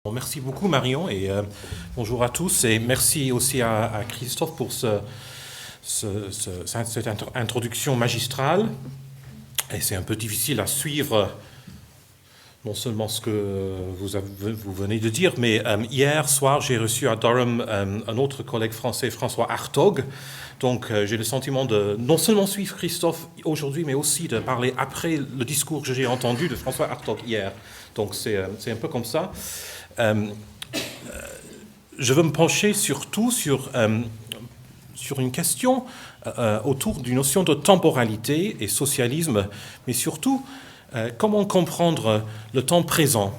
Bon, merci beaucoup Marion et bonjour à tous et merci aussi à Christophe pour cette introduction magistrale. Et c'est un peu difficile à suivre non seulement ce que vous venez de dire, mais hier soir j'ai reçu à Durham un autre collègue français, François Hartog. Donc j'ai le sentiment de non seulement suivre Christophe aujourd'hui, mais aussi de parler après le discours que j'ai entendu de François Hartog hier. Donc c'est un peu comme ça. Je veux me pencher surtout sur une question autour d'une notion de temporalité et socialisme, mais surtout comment comprendre le temps présent.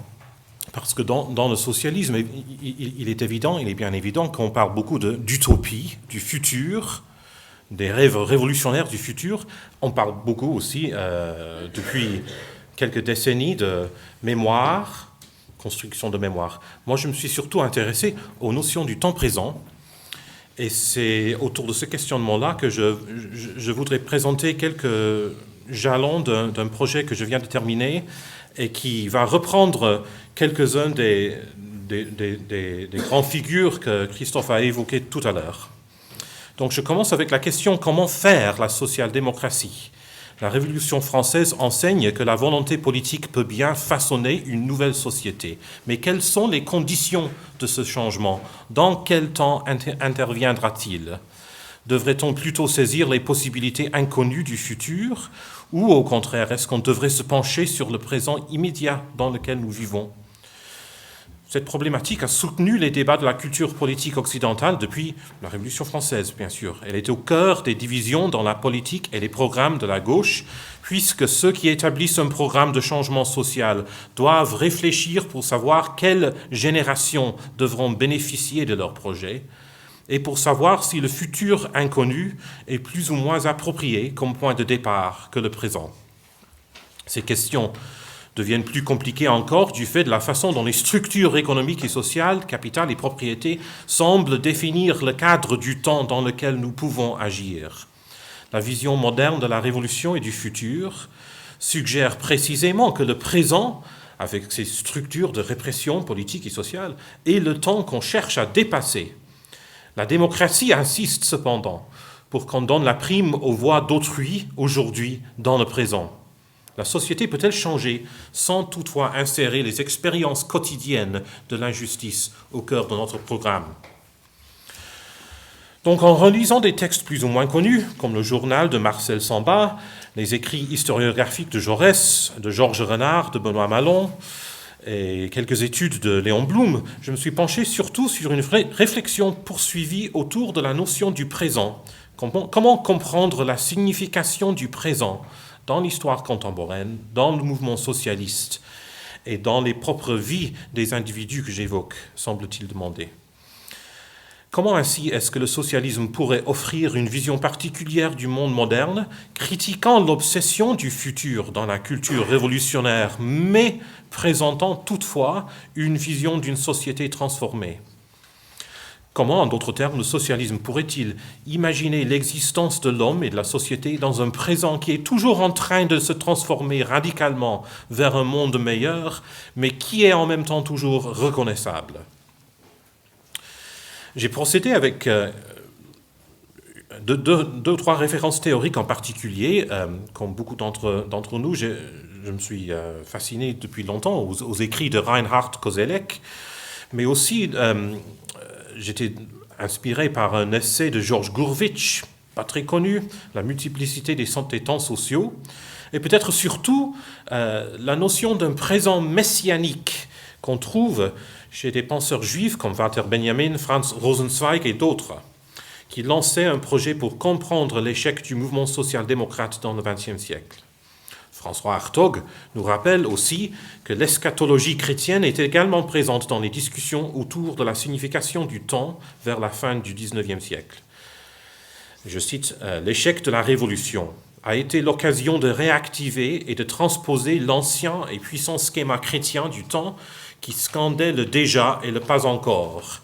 Parce que dans le socialisme, il est bien évident qu'on parle beaucoup d'utopie, du futur, des rêves révolutionnaires du futur. On parle beaucoup aussi, depuis quelques décennies, de mémoire, construction de mémoire. Moi, je me suis surtout intéressé aux notions du temps présent. Et c'est autour de ce questionnement-là que je voudrais présenter quelques jalons d'un projet que je viens de terminer et qui va reprendre quelques-uns des grandes figures que Christophe a évoquées tout à l'heure. Donc je commence avec la question: comment faire la social-démocratie ? La Révolution française enseigne que la volonté politique peut bien façonner une nouvelle société. Mais quelles sont les conditions de ce changement ? Dans quel temps interviendra-t-il ? Devrait-on plutôt saisir les possibilités inconnues du futur ? Ou au contraire, est-ce qu'on devrait se pencher sur le présent immédiat dans lequel nous vivons ? Cette problématique a soutenu les débats de la culture politique occidentale depuis la Révolution française, bien sûr. Elle est au cœur des divisions dans la politique et les programmes de la gauche, puisque ceux qui établissent un programme de changement social doivent réfléchir pour savoir quelles générations devront bénéficier de leur projet, et pour savoir si le futur inconnu est plus ou moins approprié comme point de départ que le présent. Ces questions deviennent plus compliquées encore du fait de la façon dont les structures économiques et sociales, capital et propriété, semblent définir le cadre du temps dans lequel nous pouvons agir. La vision moderne de la révolution et du futur suggère précisément que le présent, avec ses structures de répression politique et sociale, est le temps qu'on cherche à dépasser. La démocratie insiste cependant pour qu'on donne la prime aux voix d'autrui aujourd'hui dans le présent. La société peut-elle changer sans toutefois insérer les expériences quotidiennes de l'injustice au cœur de notre programme ? Donc en relisant des textes plus ou moins connus, comme le journal de Marcel Samba, les écrits historiographiques de Jaurès, de Georges Renard, de Benoît Malon, et quelques études de Léon Blum, je me suis penché surtout sur une réflexion poursuivie autour de la notion du présent. Comment comprendre la signification du présent dans l'histoire contemporaine, dans le mouvement socialiste et dans les propres vies des individus que j'évoque, semble-t-il demander. Comment ainsi est-ce que le socialisme pourrait offrir une vision particulière du monde moderne, critiquant l'obsession du futur dans la culture révolutionnaire, mais présentant toutefois une vision d'une société transformée ? Comment, en d'autres termes, le socialisme pourrait-il imaginer l'existence de l'homme et de la société dans un présent qui est toujours en train de se transformer radicalement vers un monde meilleur, mais qui est en même temps toujours reconnaissable ? J'ai procédé avec deux ou trois références théoriques en particulier. Comme beaucoup d'entre nous, je me suis fasciné depuis longtemps aux écrits de Reinhard Koselleck, mais aussi j'étais inspiré par un essai de Georges Gurvitch, pas très connu, La multiplicité des temps sociaux, et peut-être surtout la notion d'un présent messianique qu'on trouve chez des penseurs juifs comme Walter Benjamin, Franz Rosenzweig et d'autres, qui lançaient un projet pour comprendre l'échec du mouvement social-démocrate dans le XXe siècle. François Hartog nous rappelle aussi que l'eschatologie chrétienne est également présente dans les discussions autour de la signification du temps vers la fin du XIXe siècle. Je cite, « L'échec de la Révolution a été l'occasion de réactiver et de transposer l'ancien et puissant schéma chrétien du temps qui scandait le déjà et le pas encore.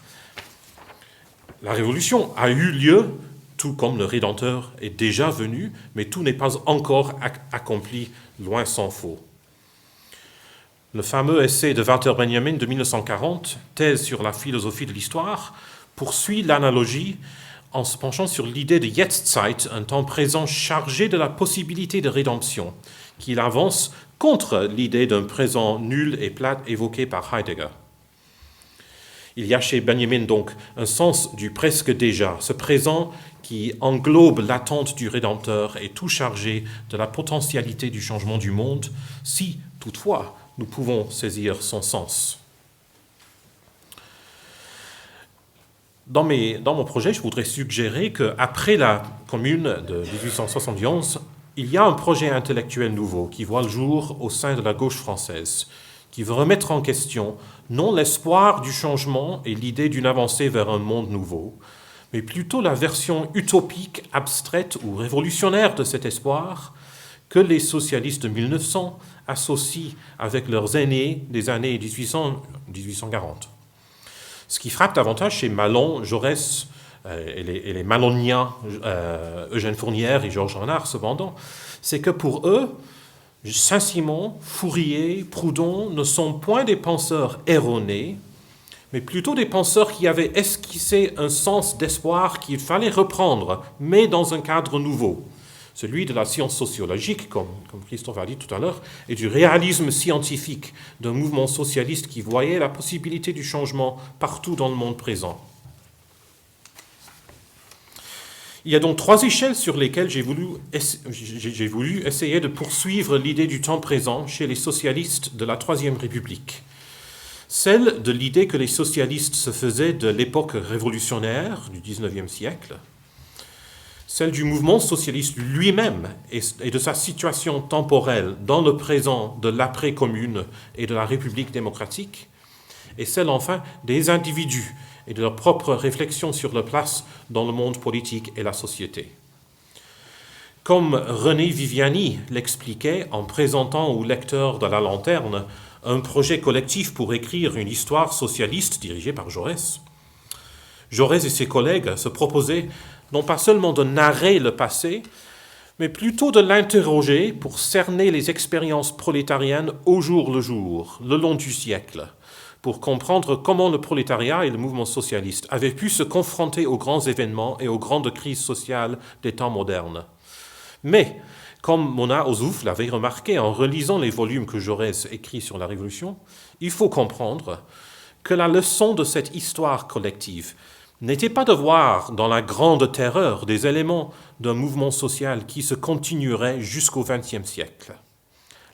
La Révolution a eu lieu, tout comme le Rédempteur est déjà venu, mais tout n'est pas encore accompli, loin s'en faut. Le fameux essai de Walter Benjamin de 1940, Thèse sur la philosophie de l'histoire, poursuit l'analogie en se penchant sur l'idée de Jetztzeit, un temps présent chargé de la possibilité de rédemption, qu'il avance contre l'idée d'un présent nul et plat évoqué par Heidegger. Il y a chez Benjamin donc un sens du presque déjà, ce présent qui englobe l'attente du Rédempteur et tout chargé de la potentialité du changement du monde, si toutefois nous pouvons saisir son sens. Dans mon projet, je voudrais suggérer qu'après la Commune de 1871, il y a un projet intellectuel nouveau qui voit le jour au sein de la gauche française, qui veut remettre en question non l'espoir du changement et l'idée d'une avancée vers un monde nouveau, mais plutôt la version utopique, abstraite ou révolutionnaire de cet espoir que les socialistes de 1900 associent avec leurs aînés des années 1840. Ce qui frappe davantage chez Malon, Jaurès et les Maloniens, Eugène Fournière et Georges Renard, cependant, c'est que pour eux, Saint-Simon, Fourier, Proudhon ne sont point des penseurs erronés, mais plutôt des penseurs qui avaient esquissé un sens d'espoir qu'il fallait reprendre, mais dans un cadre nouveau, celui de la science sociologique, comme Christophe a dit tout à l'heure, et du réalisme scientifique d'un mouvement socialiste qui voyait la possibilité du changement partout dans le monde présent. Il y a donc trois échelles sur lesquelles j'ai voulu essayer de poursuivre l'idée du temps présent chez les socialistes de la Troisième République. Celle de l'idée que les socialistes se faisaient de l'époque révolutionnaire du XIXe siècle, celle du mouvement socialiste lui-même et de sa situation temporelle dans le présent de l'après-commune et de la République démocratique, et celle enfin des individus et de leur propre réflexion sur leur place dans le monde politique et la société. Comme René Viviani l'expliquait en présentant aux lecteurs de La Lanterne un projet collectif pour écrire une histoire socialiste dirigée par Jaurès, Jaurès et ses collègues se proposaient non pas seulement de narrer le passé, mais plutôt de l'interroger pour cerner les expériences prolétariennes au jour le jour, le long du siècle, pour comprendre comment le prolétariat et le mouvement socialiste avaient pu se confronter aux grands événements et aux grandes crises sociales des temps modernes. Mais, comme Mona Ozouf l'avait remarqué en relisant les volumes que Jaurès écrit sur la Révolution, il faut comprendre que la leçon de cette histoire collective n'était pas de voir dans la grande terreur des éléments d'un mouvement social qui se continuerait jusqu'au XXe siècle.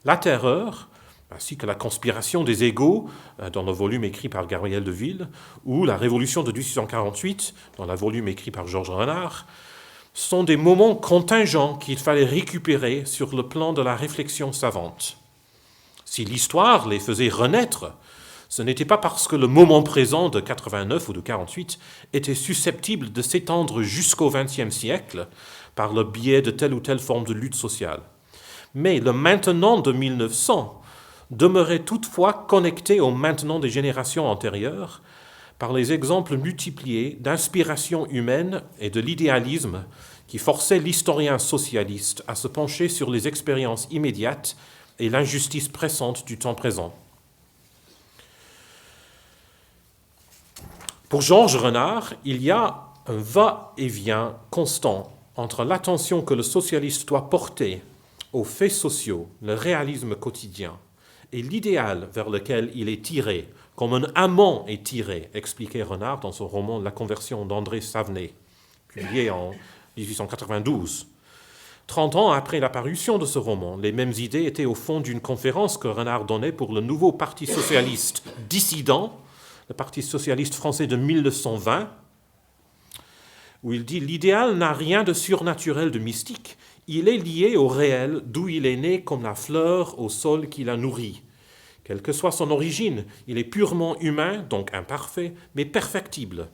La terreur, ainsi que la conspiration des égaux, dans le volume écrit par Gabriel de Ville, ou la Révolution de 1848, dans le volume écrit par Georges Renard, sont des moments contingents qu'il fallait récupérer sur le plan de la réflexion savante. Si l'histoire les faisait renaître, ce n'était pas parce que le moment présent de 89 ou de 48 était susceptible de s'étendre jusqu'au XXe siècle par le biais de telle ou telle forme de lutte sociale. Mais le maintenant de 1900 demeurait toutefois connecté au maintenant des générations antérieures par les exemples multipliés d'inspiration humaine et de l'idéalisme qui forçaient l'historien socialiste à se pencher sur les expériences immédiates et l'injustice pressante du temps présent. Pour Georges Renard, il y a un va-et-vient constant entre l'attention que le socialiste doit porter aux faits sociaux, le réalisme quotidien, et l'idéal vers lequel il est tiré, comme un amant est tiré, expliquait Renard dans son roman La conversion d'André Savenet, publié en 1892. 30 ans après la parution de ce roman, les mêmes idées étaient au fond d'une conférence que Renard donnait pour le nouveau Parti socialiste dissident, le Parti socialiste français de 1920, où il dit « L'idéal n'a rien de surnaturel, de mystique. Il est lié au réel, d'où il est né comme la fleur au sol qui la nourrit. Quelle que soit son origine, il est purement humain, donc imparfait, mais perfectible.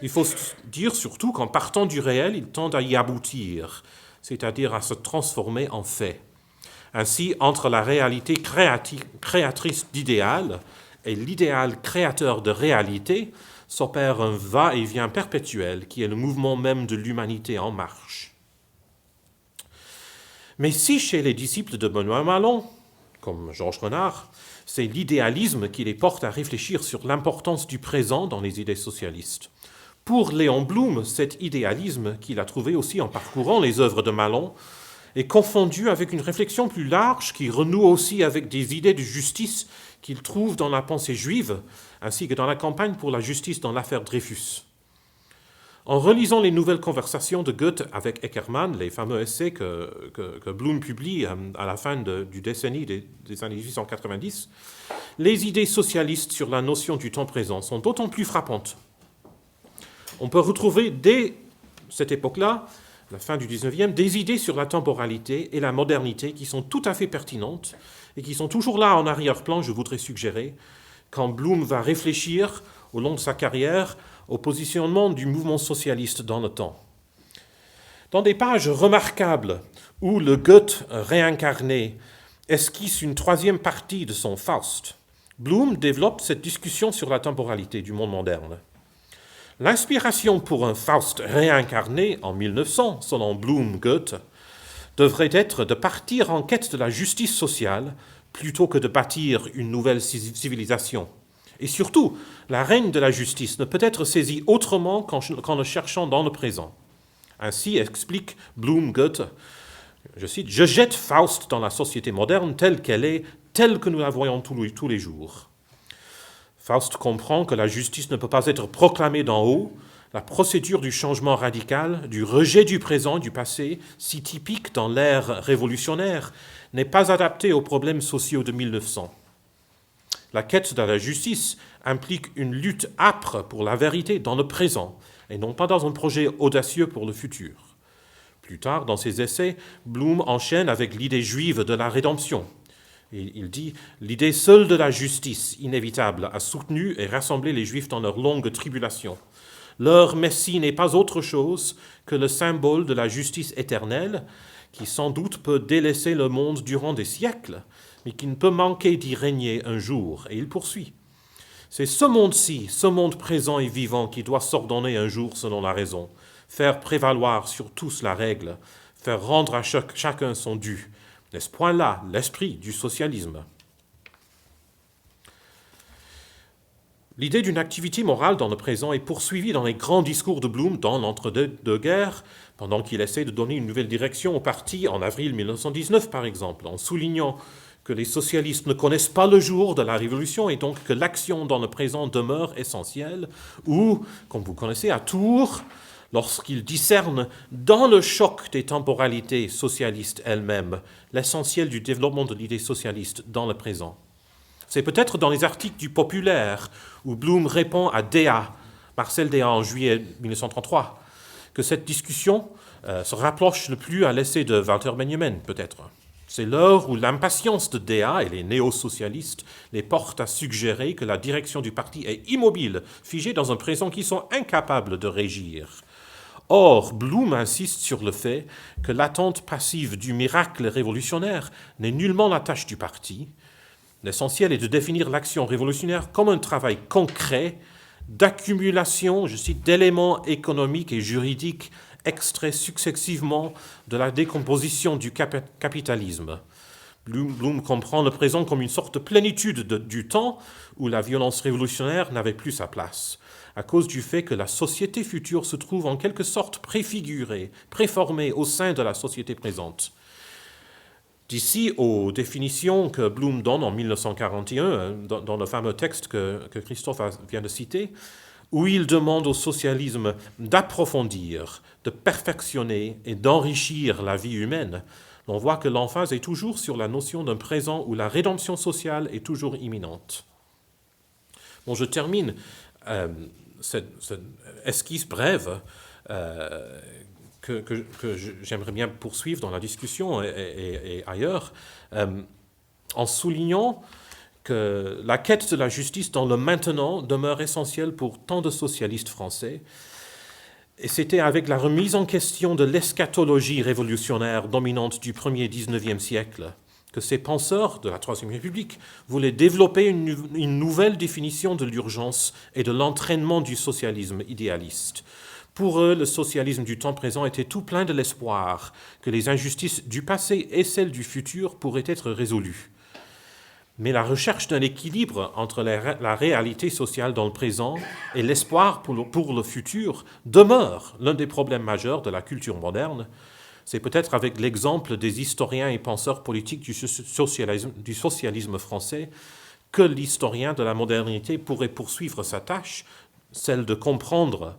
Il faut dire surtout qu'en partant du réel, il tend à y aboutir, c'est-à-dire à se transformer en fait. Ainsi, entre la réalité créatrice d'idéal et l'idéal créateur de réalité, s'opère un va-et-vient perpétuel qui est le mouvement même de l'humanité en marche. Mais si chez les disciples de Benoît Malon, comme Georges Renard, c'est l'idéalisme qui les porte à réfléchir sur l'importance du présent dans les idées socialistes. Pour Léon Blum, cet idéalisme, qu'il a trouvé aussi en parcourant les œuvres de Malon, est confondu avec une réflexion plus large qui renoue aussi avec des idées de justice qu'il trouve dans la pensée juive, ainsi que dans la campagne pour la justice dans l'affaire Dreyfus. En relisant les nouvelles conversations de Goethe avec Eckermann, les fameux essais que Blum publie à la fin du décennie des années 1890, les idées socialistes sur la notion du temps présent sont d'autant plus frappantes. On peut retrouver dès cette époque-là, la fin du 19e, des idées sur la temporalité et la modernité qui sont tout à fait pertinentes et qui sont toujours là en arrière-plan, je voudrais suggérer, quand Blum va réfléchir au long de sa carrière au positionnement du mouvement socialiste dans le temps. Dans des pages remarquables où le Goethe réincarné esquisse une troisième partie de son Faust, Blum développe cette discussion sur la temporalité du monde moderne. L'inspiration pour un Faust réincarné en 1900, selon Blum-Goethe, devrait être de partir en quête de la justice sociale plutôt que de bâtir une nouvelle civilisation. Et surtout, la reine de la justice ne peut être saisie autrement qu'en le cherchant dans le présent. Ainsi explique Blum-Goethe, je cite, « Je jette Faust dans la société moderne telle qu'elle est, telle que nous la voyons tous les jours. » Faust comprend que la justice ne peut pas être proclamée d'en haut. La procédure du changement radical, du rejet du présent, du passé, si typique dans l'ère révolutionnaire, n'est pas adaptée aux problèmes sociaux de 1900. La quête de la justice implique une lutte âpre pour la vérité dans le présent, et non pas dans un projet audacieux pour le futur. Plus tard, dans ses essais, Blum enchaîne avec l'idée juive de la rédemption. Il dit « L'idée seule de la justice, inévitable, a soutenu et rassemblé les Juifs dans leur longue tribulation. Leur Messie n'est pas autre chose que le symbole de la justice éternelle, qui sans doute peut délaisser le monde durant des siècles, mais qui ne peut manquer d'y régner un jour. » Et il poursuit. « C'est ce monde-ci, ce monde présent et vivant, qui doit s'ordonner un jour selon la raison, faire prévaloir sur tous la règle, faire rendre à chacun son dû. N'est-ce point là l'esprit du socialisme ? » L'idée d'une activité morale dans le présent est poursuivie dans les grands discours de Blum dans l'entre-deux-guerres, pendant qu'il essaie de donner une nouvelle direction au parti en avril 1919, par exemple, en soulignant que les socialistes ne connaissent pas le jour de la révolution et donc que l'action dans le présent demeure essentielle, ou, comme vous connaissez, à Tours, lorsqu'il discerne dans le choc des temporalités socialistes elles-mêmes l'essentiel du développement de l'idée socialiste dans le présent. C'est peut-être dans les articles du Populaire où Blum répond à Déa, Marcel Déa en juillet 1933, que cette discussion se rapproche le plus à l'essai de Walter Benjamin, peut-être. C'est l'heure où l'impatience de Déa et les néo-socialistes les portent à suggérer que la direction du parti est immobile, figée dans un présent qu'ils sont incapables de régir. Or, Blum insiste sur le fait que l'attente passive du miracle révolutionnaire n'est nullement la tâche du parti. L'essentiel est de définir l'action révolutionnaire comme un travail concret d'accumulation, je cite, d'éléments économiques et juridiques extraits successivement de la décomposition du capitalisme. Blum comprend le présent comme une sorte de plénitude du temps où la violence révolutionnaire n'avait plus sa place, à cause du fait que la société future se trouve en quelque sorte préfigurée, préformée au sein de la société présente. D'ici aux définitions que Blum donne en 1941, dans le fameux texte que Christophe vient de citer, où il demande au socialisme d'approfondir, de perfectionner et d'enrichir la vie humaine, on voit que l'emphase est toujours sur la notion d'un présent où la rédemption sociale est toujours imminente. Bon, je termine cette esquisse brève que j'aimerais bien poursuivre dans la discussion et ailleurs, en soulignant que la quête de la justice dans le maintenant demeure essentielle pour tant de socialistes français. Et c'était avec la remise en question de l'eschatologie révolutionnaire dominante du 1er 19e siècle que ces penseurs de la Troisième République voulaient développer une nouvelle définition de l'urgence et de l'entraînement du socialisme idéaliste. Pour eux, le socialisme du temps présent était tout plein de l'espoir que les injustices du passé et celles du futur pourraient être résolues. Mais la recherche d'un équilibre entre la réalité sociale dans le présent et l'espoir pour le futur demeure l'un des problèmes majeurs de la culture moderne. C'est peut-être avec l'exemple des historiens et penseurs politiques du socialisme français que l'historien de la modernité pourrait poursuivre sa tâche, celle de comprendre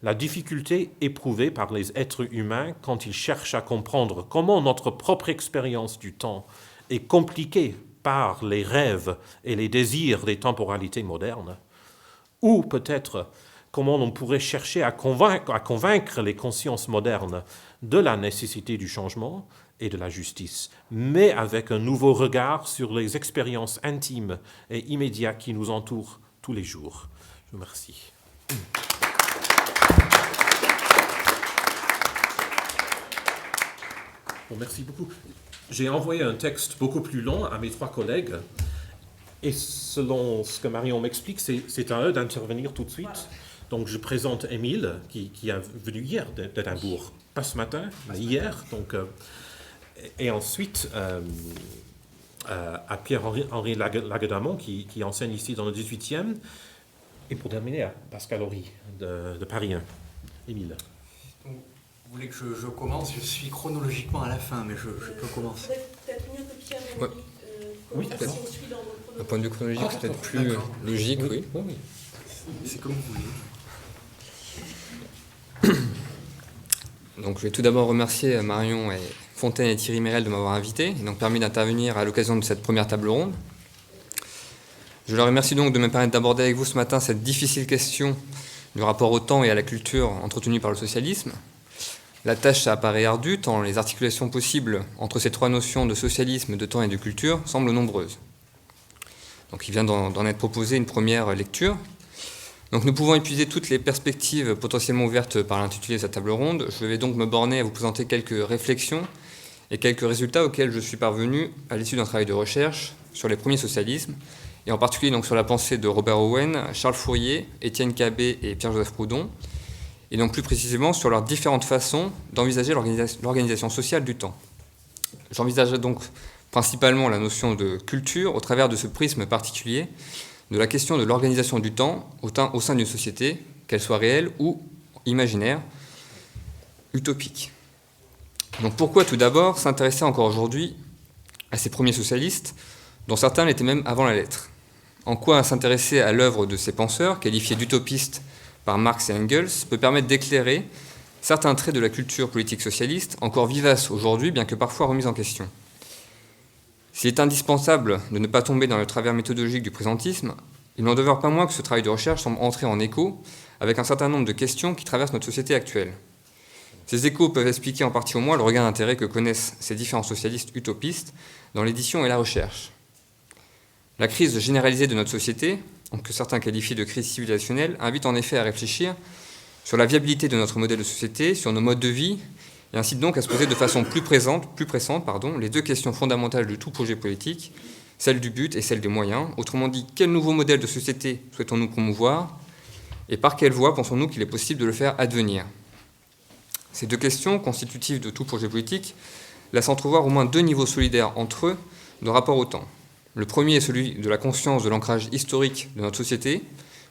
la difficulté éprouvée par les êtres humains quand ils cherchent à comprendre comment notre propre expérience du temps est compliquée par les rêves et les désirs des temporalités modernes, ou peut-être comment on pourrait chercher à convaincre les consciences modernes de la nécessité du changement et de la justice, mais avec un nouveau regard sur les expériences intimes et immédiates qui nous entourent tous les jours. Je vous remercie. Bon, merci beaucoup. J'ai envoyé un texte beaucoup plus long à mes 3 collègues, et selon ce que Marion m'explique, c'est à eux d'intervenir tout de suite. Donc je présente Émile, qui est venu hier d'Édimbourg, pas ce matin, mais hier. Donc, et ensuite à Pierre-Henri Laguedamont, qui enseigne ici dans le 18e, et pour terminer à Pascal Horry de Paris 1. Émile. Vous voulez que je commence? Je suis chronologiquement à la fin, mais je peux commencer. Peut-être mieux que Pierre Oui, si on suit dans votre d'un point de vue chronologique, c'est peut-être plus logique, oui. Oui. C'est comme vous voulez. Donc, je vais tout d'abord remercier Marion et Fontaine et Thierry Mérel de m'avoir invité et donc permis d'intervenir à l'occasion de cette première table ronde. Je leur remercie donc de me permettre d'aborder avec vous ce matin cette difficile question du rapport au temps et à la culture entretenue par le socialisme. La tâche apparaît ardue, tant les articulations possibles entre ces 3 notions de socialisme, de temps et de culture semblent nombreuses. Donc il vient d'en être proposé une première lecture. Donc nous pouvons épuiser toutes les perspectives potentiellement ouvertes par l'intitulé de cette table ronde. Je vais donc me borner à vous présenter quelques réflexions et quelques résultats auxquels je suis parvenu à l'issue d'un travail de recherche sur les premiers socialismes, et en particulier donc sur la pensée de Robert Owen, Charles Fourier, Étienne Cabet et Pierre-Joseph Proudhon, et donc plus précisément sur leurs différentes façons d'envisager l'organisation sociale du temps. J'envisagerai donc principalement la notion de culture au travers de ce prisme particulier de la question de l'organisation du temps au sein d'une société, qu'elle soit réelle ou imaginaire, utopique. Donc pourquoi tout d'abord s'intéresser encore aujourd'hui à ces premiers socialistes, dont certains l'étaient même avant la lettre? En quoi s'intéresser à l'œuvre de ces penseurs, qualifiés d'utopistes par Marx et Engels, peut permettre d'éclairer certains traits de la culture politique socialiste, encore vivace aujourd'hui, bien que parfois remise en question. S'il est indispensable de ne pas tomber dans le travers méthodologique du présentisme, il n'en demeure pas moins que ce travail de recherche semble entrer en écho avec un certain nombre de questions qui traversent notre société actuelle. Ces échos peuvent expliquer en partie au moins le regain d'intérêt que connaissent ces différents socialistes utopistes dans l'édition et la recherche. La crise généralisée de notre société, que certains qualifient de crise civilisationnelle, invite en effet à réfléchir sur la viabilité de notre modèle de société, sur nos modes de vie, et incite donc à se poser de façon plus pressante, les 2 questions fondamentales de tout projet politique, celle du but et celle des moyens. Autrement dit, quel nouveau modèle de société souhaitons-nous promouvoir, et par quelle voie pensons-nous qu'il est possible de le faire advenir? Ces 2 questions, constitutives de tout projet politique, laissent entrevoir au moins 2 niveaux solidaires entre eux de rapport au temps. Le premier est celui de la conscience de l'ancrage historique de notre société,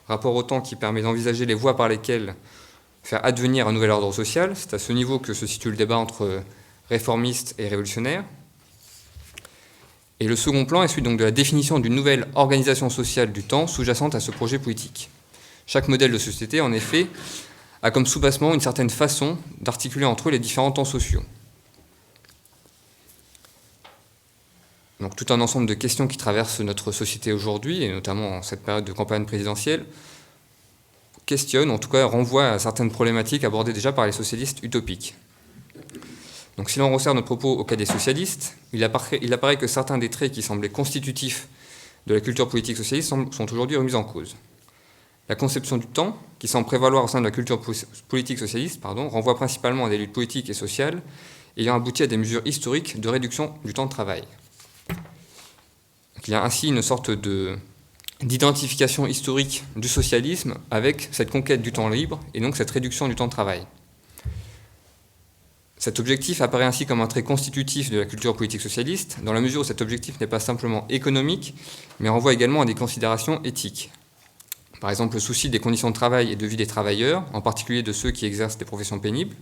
rapport au temps qui permet d'envisager les voies par lesquelles faire advenir un nouvel ordre social. C'est à ce niveau que se situe le débat entre réformistes et révolutionnaires. Et le second plan est celui donc de la définition d'une nouvelle organisation sociale du temps sous-jacente à ce projet politique. Chaque modèle de société, en effet, a comme sous-bassement une certaine façon d'articuler entre eux les différents temps sociaux. Donc tout un ensemble de questions qui traversent notre société aujourd'hui, et notamment en cette période de campagne présidentielle, questionnent, en tout cas renvoient à certaines problématiques abordées déjà par les socialistes utopiques. Donc si l'on resserre notre propos au cas des socialistes, il apparaît que certains des traits qui semblaient constitutifs de la culture politique socialiste sont aujourd'hui remis en cause. La conception du temps, qui semble prévaloir au sein de la culture politique socialiste, renvoie principalement à des luttes politiques et sociales ayant abouti à des mesures historiques de réduction du temps de travail. Il y a ainsi une sorte d'identification historique du socialisme avec cette conquête du temps libre et donc cette réduction du temps de travail. Cet objectif apparaît ainsi comme un trait constitutif de la culture politique socialiste, dans la mesure où cet objectif n'est pas simplement économique, mais renvoie également à des considérations éthiques. Par exemple, le souci des conditions de travail et de vie des travailleurs, en particulier de ceux qui exercent des professions pénibles,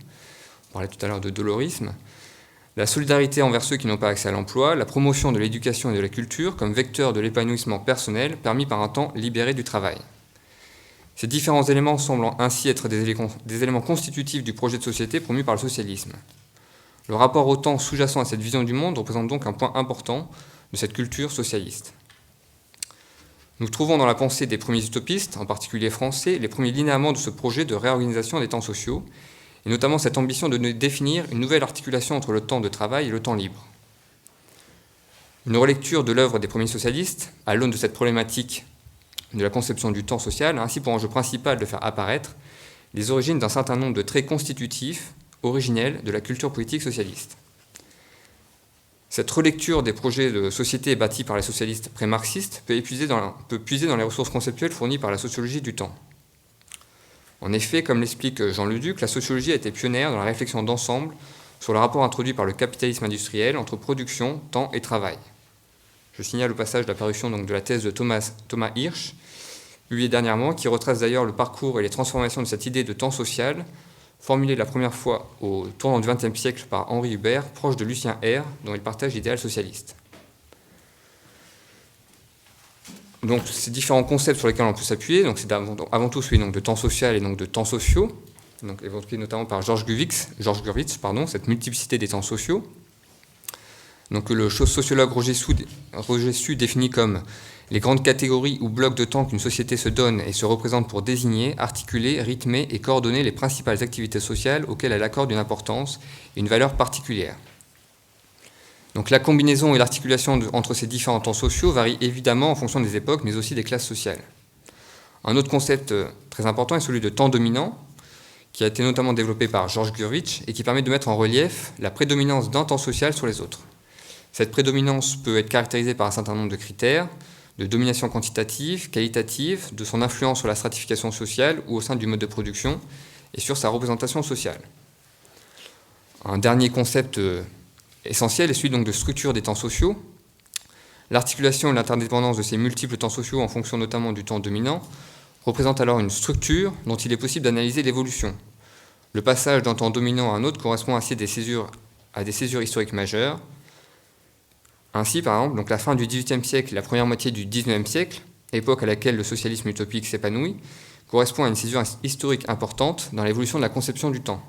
on parlait tout à l'heure de dolorisme, la solidarité envers ceux qui n'ont pas accès à l'emploi, la promotion de l'éducation et de la culture comme vecteur de l'épanouissement personnel permis par un temps libéré du travail. Ces différents éléments semblent ainsi être des éléments constitutifs du projet de société promu par le socialisme. Le rapport au temps sous-jacent à cette vision du monde représente donc un point important de cette culture socialiste. Nous trouvons dans la pensée des premiers utopistes, en particulier français, les premiers linéaments de ce projet de réorganisation des temps sociaux, et notamment cette ambition de définir une nouvelle articulation entre le temps de travail et le temps libre. Une relecture de l'œuvre des premiers socialistes, à l'aune de cette problématique de la conception du temps social, a ainsi pour enjeu principal de faire apparaître les origines d'un certain nombre de traits constitutifs, originels de la culture politique socialiste. Cette relecture des projets de société bâtis par les socialistes pré-marxistes peut puiser dans les ressources conceptuelles fournies par la sociologie du temps. En effet, comme l'explique Jean Leduc, la sociologie a été pionnière dans la réflexion d'ensemble sur le rapport introduit par le capitalisme industriel entre production, temps et travail. Je signale au passage la parution donc, de la thèse de Thomas Hirsch, publiée dernièrement, qui retrace d'ailleurs le parcours et les transformations de cette idée de temps social, formulée la première fois au tournant du XXe siècle par Henri Hubert, proche de Lucien R, dont il partage l'idéal socialiste. Donc, ces différents concepts sur lesquels on peut s'appuyer, donc c'est avant tout celui donc, de temps social et donc de temps sociaux, donc évoqué notamment par Georges Gurwitz, cette multiplicité des temps sociaux. Donc, le sociologue Roger Su définit comme les grandes catégories ou blocs de temps qu'une société se donne et se représente pour désigner, articuler, rythmer et coordonner les principales activités sociales auxquelles elle accorde une importance et une valeur particulière. Donc la combinaison et l'articulation entre ces différents temps sociaux varient évidemment en fonction des époques, mais aussi des classes sociales. Un autre concept très important est celui de temps dominant, qui a été notamment développé par Georges Gurwitz et qui permet de mettre en relief la prédominance d'un temps social sur les autres. Cette prédominance peut être caractérisée par un certain nombre de critères, de domination quantitative, qualitative, de son influence sur la stratification sociale ou au sein du mode de production et sur sa représentation sociale. Un dernier concept essentiel est celui donc de structure des temps sociaux. L'articulation et l'interdépendance de ces multiples temps sociaux en fonction notamment du temps dominant représente alors une structure dont il est possible d'analyser l'évolution. Le passage d'un temps dominant à un autre correspond ainsi à des césures historiques majeures. Ainsi, par exemple, donc la fin du XVIIIe siècle et la première moitié du XIXe siècle, époque à laquelle le socialisme utopique s'épanouit, correspond à une césure historique importante dans l'évolution de la conception du temps.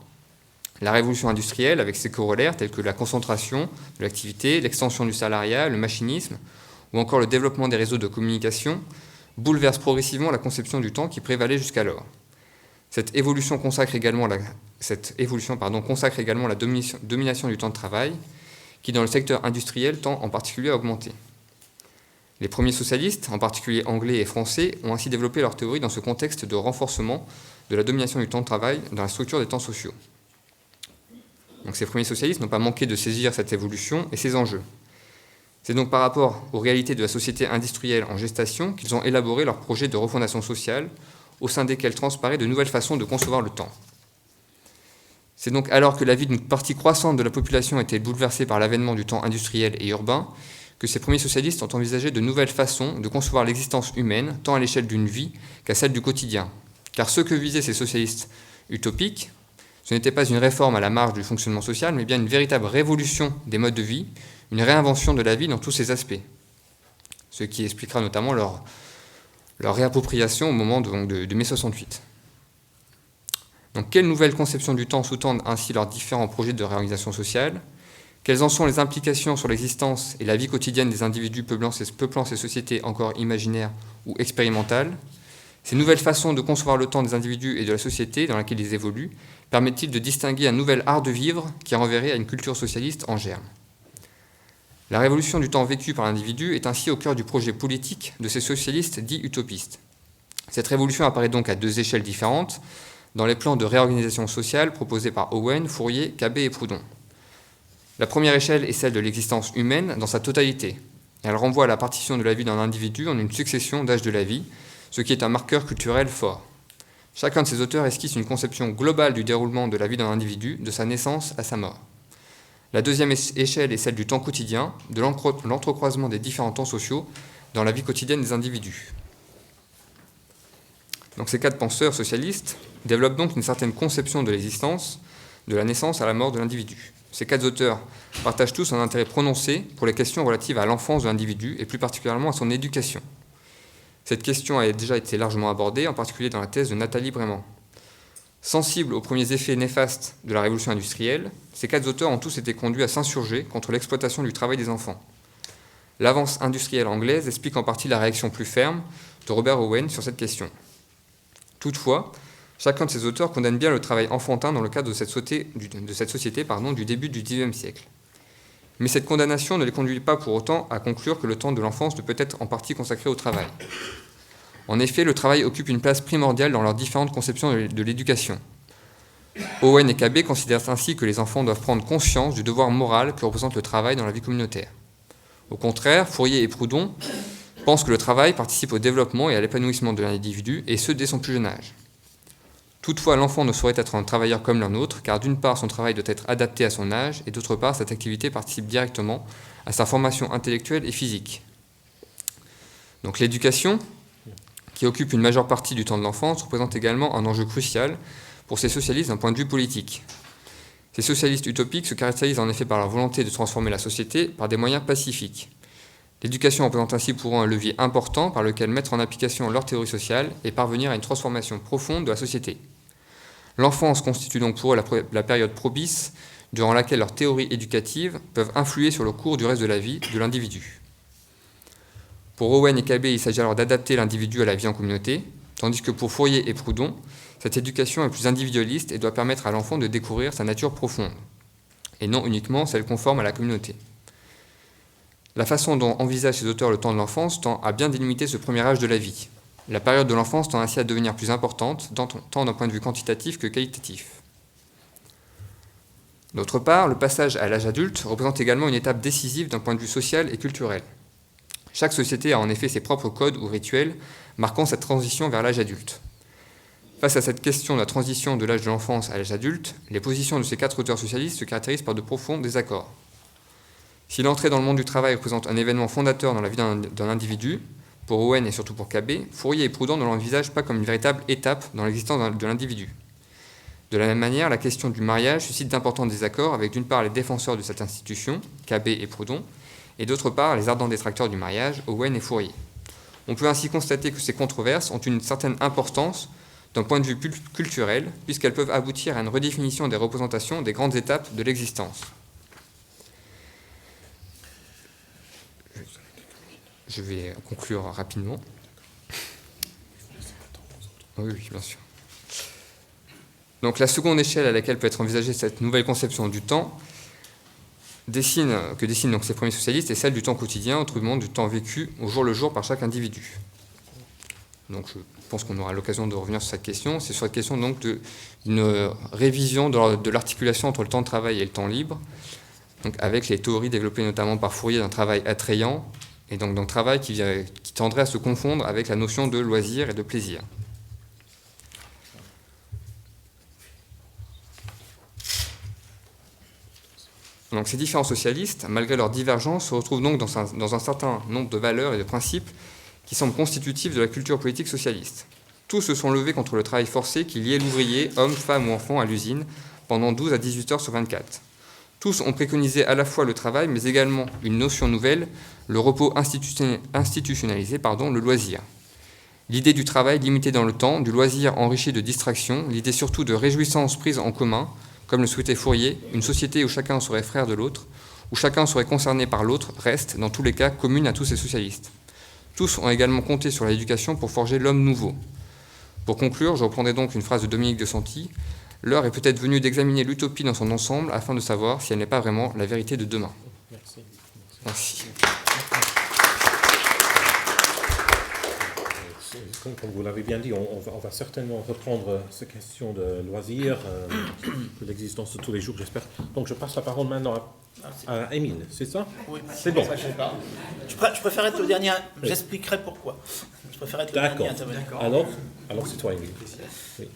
La révolution industrielle, avec ses corollaires tels que la concentration de l'activité, l'extension du salariat, le machinisme, ou encore le développement des réseaux de communication, bouleverse progressivement la conception du temps qui prévalait jusqu'alors. Cette évolution consacre également la domination du temps de travail, qui dans le secteur industriel tend en particulier à augmenter. Les premiers socialistes, en particulier anglais et français, ont ainsi développé leur théorie dans ce contexte de renforcement de la domination du temps de travail dans la structure des temps sociaux. Donc ces premiers socialistes n'ont pas manqué de saisir cette évolution et ses enjeux. C'est donc par rapport aux réalités de la société industrielle en gestation qu'ils ont élaboré leur projet de refondation sociale, au sein desquels transparaît de nouvelles façons de concevoir le temps. C'est donc alors que la vie d'une partie croissante de la population était bouleversée par l'avènement du temps industriel et urbain que ces premiers socialistes ont envisagé de nouvelles façons de concevoir l'existence humaine, tant à l'échelle d'une vie qu'à celle du quotidien. Car ce que visaient ces socialistes utopiques, ce n'était pas une réforme à la marge du fonctionnement social, mais bien une véritable révolution des modes de vie, une réinvention de la vie dans tous ses aspects. Ce qui expliquera notamment leur réappropriation au moment de mai 68. Donc, quelles nouvelles conceptions du temps sous-tendent ainsi leurs différents projets de réorganisation sociale? Quelles en sont les implications sur l'existence et la vie quotidienne des individus peuplant ces sociétés encore imaginaires ou expérimentales? Ces nouvelles façons de concevoir le temps des individus et de la société dans laquelle ils évoluent permettent-ils de distinguer un nouvel art de vivre qui renverrait à une culture socialiste en germe? La révolution du temps vécu par l'individu est ainsi au cœur du projet politique de ces socialistes dits utopistes. Cette révolution apparaît donc à deux échelles différentes, dans les plans de réorganisation sociale proposés par Owen, Fourier, Cabet et Proudhon. La première échelle est celle de l'existence humaine dans sa totalité. Elle renvoie à la partition de la vie d'un individu en une succession d'âges de la vie, ce qui est un marqueur culturel fort. Chacun de ces auteurs esquisse une conception globale du déroulement de la vie d'un individu, de sa naissance à sa mort. La deuxième échelle est celle du temps quotidien, de l'entrecroisement des différents temps sociaux dans la vie quotidienne des individus. Donc ces quatre penseurs socialistes développent donc une certaine conception de l'existence, de la naissance à la mort de l'individu. Ces quatre auteurs partagent tous un intérêt prononcé pour les questions relatives à l'enfance de l'individu et plus particulièrement à son éducation. Cette question a déjà été largement abordée, en particulier dans la thèse de Nathalie Breyman. Sensibles aux premiers effets néfastes de la révolution industrielle, ces quatre auteurs ont tous été conduits à s'insurger contre l'exploitation du travail des enfants. L'avance industrielle anglaise explique en partie la réaction plus ferme de Robert Owen sur cette question. Toutefois, chacun de ces auteurs condamne bien le travail enfantin dans le cadre de cette société du début du XIXe siècle. Mais cette condamnation ne les conduit pas pour autant à conclure que le temps de l'enfance ne peut être en partie consacré au travail. En effet, le travail occupe une place primordiale dans leurs différentes conceptions de l'éducation. Owen et Cabet considèrent ainsi que les enfants doivent prendre conscience du devoir moral que représente le travail dans la vie communautaire. Au contraire, Fourier et Proudhon pensent que le travail participe au développement et à l'épanouissement de l'individu, et ce, dès son plus jeune âge. Toutefois, l'enfant ne saurait être un travailleur comme l'un autre, car d'une part, son travail doit être adapté à son âge, et d'autre part, cette activité participe directement à sa formation intellectuelle et physique. Donc l'éducation, qui occupe une majeure partie du temps de l'enfance, représente également un enjeu crucial pour ces socialistes d'un point de vue politique. Ces socialistes utopiques se caractérisent en effet par leur volonté de transformer la société par des moyens pacifiques. L'éducation représente ainsi pour eux un levier important par lequel mettre en application leur théorie sociale et parvenir à une transformation profonde de la société. L'enfance constitue donc pour eux la période propice durant laquelle leurs théories éducatives peuvent influer sur le cours du reste de la vie de l'individu. Pour Owen et Cabet, il s'agit alors d'adapter l'individu à la vie en communauté, tandis que pour Fourier et Proudhon, cette éducation est plus individualiste et doit permettre à l'enfant de découvrir sa nature profonde, et non uniquement celle conforme à la communauté. La façon dont envisagent ces auteurs le temps de l'enfance tend à bien délimiter ce premier âge de la vie. La période de l'enfance tend ainsi à devenir plus importante, tant d'un point de vue quantitatif que qualitatif. D'autre part, le passage à l'âge adulte représente également une étape décisive d'un point de vue social et culturel. Chaque société a en effet ses propres codes ou rituels marquant cette transition vers l'âge adulte. Face à cette question de la transition de l'âge de l'enfance à l'âge adulte, les positions de ces quatre auteurs socialistes se caractérisent par de profonds désaccords. Si l'entrée dans le monde du travail représente un événement fondateur dans la vie d'un individu, pour Owen et surtout pour Cabet, Fourier et Proudhon ne l'envisagent pas comme une véritable étape dans l'existence de l'individu. De la même manière, la question du mariage suscite d'importants désaccords avec d'une part les défenseurs de cette institution, Cabet et Proudhon, et d'autre part les ardents détracteurs du mariage, Owen et Fourier. On peut ainsi constater que ces controverses ont une certaine importance d'un point de vue culturel, puisqu'elles peuvent aboutir à une redéfinition des représentations des grandes étapes de l'existence. Je vais conclure rapidement. Oui, bien sûr. Donc la seconde échelle à laquelle peut être envisagée cette nouvelle conception du temps que dessinent donc ces premiers socialistes est celle du temps quotidien, autrement du temps vécu au jour le jour par chaque individu. Donc je pense qu'on aura l'occasion de revenir sur cette question. C'est sur cette question donc d'une révision de l'articulation entre le temps de travail et le temps libre, donc avec les théories développées notamment par Fourier d'un travail attrayant, et donc d'un travail qui tendrait à se confondre avec la notion de loisir et de plaisir. Donc ces différents socialistes, malgré leurs divergences, se retrouvent donc dans un certain nombre de valeurs et de principes qui semblent constitutifs de la culture politique socialiste. Tous se sont levés contre le travail forcé qui liait l'ouvrier, homme, femme ou enfant, à l'usine pendant 12 à 18 heures sur 24. Tous ont préconisé à la fois le travail, mais également une notion nouvelle, le repos institutionnalisé, le loisir. L'idée du travail limité dans le temps, du loisir enrichi de distractions, l'idée surtout de réjouissance prise en commun, comme le souhaitait Fourier, une société où chacun serait frère de l'autre, où chacun serait concerné par l'autre, reste, dans tous les cas, commune à tous ces socialistes. Tous ont également compté sur l'éducation pour forger l'homme nouveau. Pour conclure, je reprendrai donc une phrase de Dominique de Santi. L'heure est peut-être venue d'examiner l'utopie dans son ensemble afin de savoir si elle n'est pas vraiment la vérité de demain. Merci. comme vous l'avez bien dit, on va certainement reprendre ces questions de loisirs, de l'existence de tous les jours, j'espère. Donc je passe la parole maintenant à Émile, c'est ça? Oui, c'est bon. Ça, je sais pas. Je préfère être le dernier, j'expliquerai pourquoi. Je préfère être le dernier intervenant. Alors c'est toi, Émile. Oui.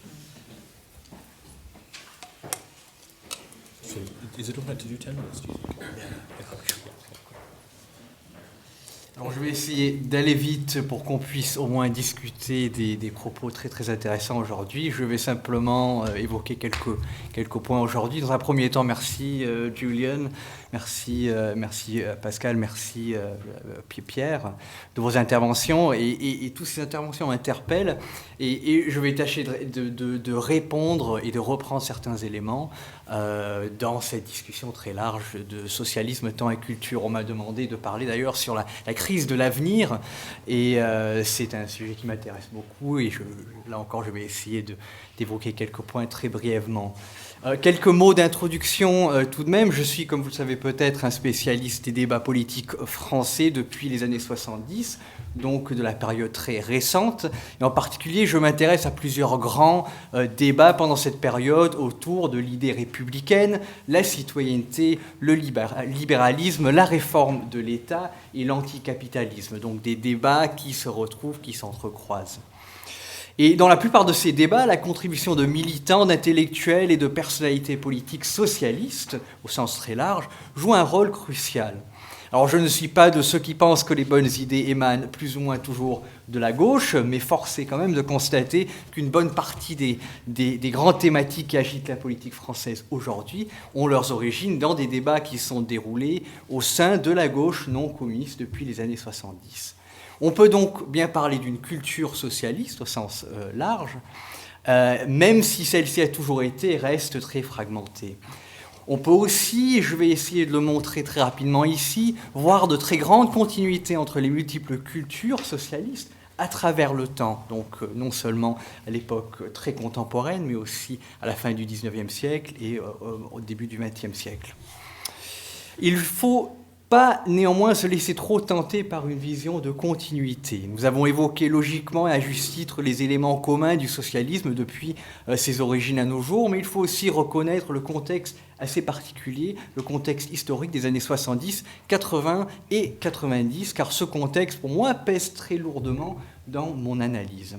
So, is it all right to do 10 minutes, do you think? Alors je vais essayer d'aller vite pour qu'on puisse au moins discuter des propos très très intéressants aujourd'hui. Je vais simplement évoquer quelques points aujourd'hui. Dans un premier temps, merci Julian, merci Pascal, merci Pierre de vos interventions et toutes ces interventions interpellent et je vais tâcher de répondre et de reprendre certains éléments dans cette discussion très large de socialisme, temps et culture. On m'a demandé de parler d'ailleurs sur la crise de l'avenir et c'est un sujet qui m'intéresse beaucoup et là encore je vais essayer d'évoquer quelques points très brièvement. Quelques mots d'introduction tout de même. Je suis, comme vous le savez peut-être, un spécialiste des débats politiques français depuis les années 70, donc de la période très récente. Et en particulier, je m'intéresse à plusieurs grands débats pendant cette période autour de l'idée républicaine, la citoyenneté, le libéralisme, la réforme de l'État et l'anticapitalisme. Donc des débats qui se retrouvent, qui s'entrecroisent. Et dans la plupart de ces débats, la contribution de militants, d'intellectuels et de personnalités politiques socialistes, au sens très large, joue un rôle crucial. Alors je ne suis pas de ceux qui pensent que les bonnes idées émanent plus ou moins toujours de la gauche, mais force est quand même de constater qu'une bonne partie des grandes thématiques qui agitent la politique française aujourd'hui ont leurs origines dans des débats qui sont déroulés au sein de la gauche non communiste depuis les années 70. On peut donc bien parler d'une culture socialiste au sens large, même si celle-ci a toujours été et reste très fragmentée. On peut aussi, et je vais essayer de le montrer très rapidement ici, voir de très grandes continuités entre les multiples cultures socialistes à travers le temps, donc non seulement à l'époque très contemporaine, mais aussi à la fin du XIXe siècle et au début du XXe siècle. Il faut pas néanmoins se laisser trop tenter par une vision de continuité. Nous avons évoqué logiquement et à juste titre les éléments communs du socialisme depuis ses origines à nos jours, mais il faut aussi reconnaître le contexte assez particulier, le contexte historique des années 70, 80 et 90, car ce contexte, pour moi, pèse très lourdement dans mon analyse.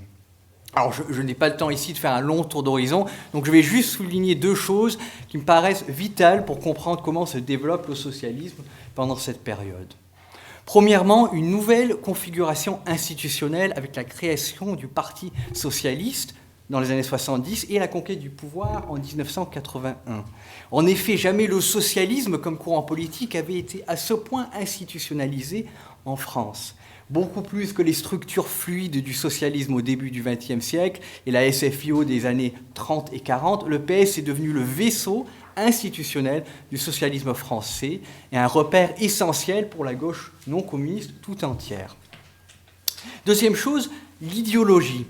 Alors, je n'ai pas le temps ici de faire un long tour d'horizon, donc je vais juste souligner deux choses qui me paraissent vitales pour comprendre comment se développe le socialisme pendant cette période. Premièrement, une nouvelle configuration institutionnelle avec la création du Parti socialiste dans les années 70 et la conquête du pouvoir en 1981. En effet, jamais le socialisme comme courant politique avait été à ce point institutionnalisé en France. Beaucoup plus que les structures fluides du socialisme au début du XXe siècle et la SFIO des années 30 et 40, le PS est devenu le vaisseau institutionnel du socialisme français et un repère essentiel pour la gauche non communiste tout entière. Deuxième chose, l'idéologie.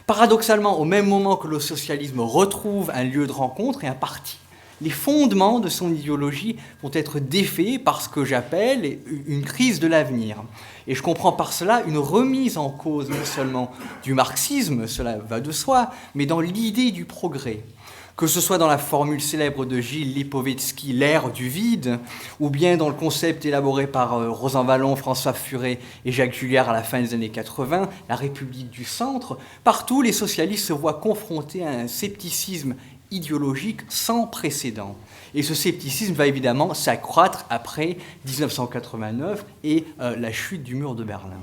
Paradoxalement, au même moment que le socialisme retrouve un lieu de rencontre et un parti, les fondements de son idéologie vont être défaits par ce que j'appelle une crise de l'avenir. Et je comprends par cela une remise en cause non seulement du marxisme, cela va de soi, mais dans l'idée du progrès. Que ce soit dans la formule célèbre de Gilles Lipovetsky, l'ère du vide, ou bien dans le concept élaboré par Rosan Vallon, François Furet et Jacques Julliard à la fin des années 80, la République du centre, partout les socialistes se voient confrontés à un scepticisme idéologique sans précédent. Et ce scepticisme va évidemment s'accroître après 1989 et la chute du mur de Berlin.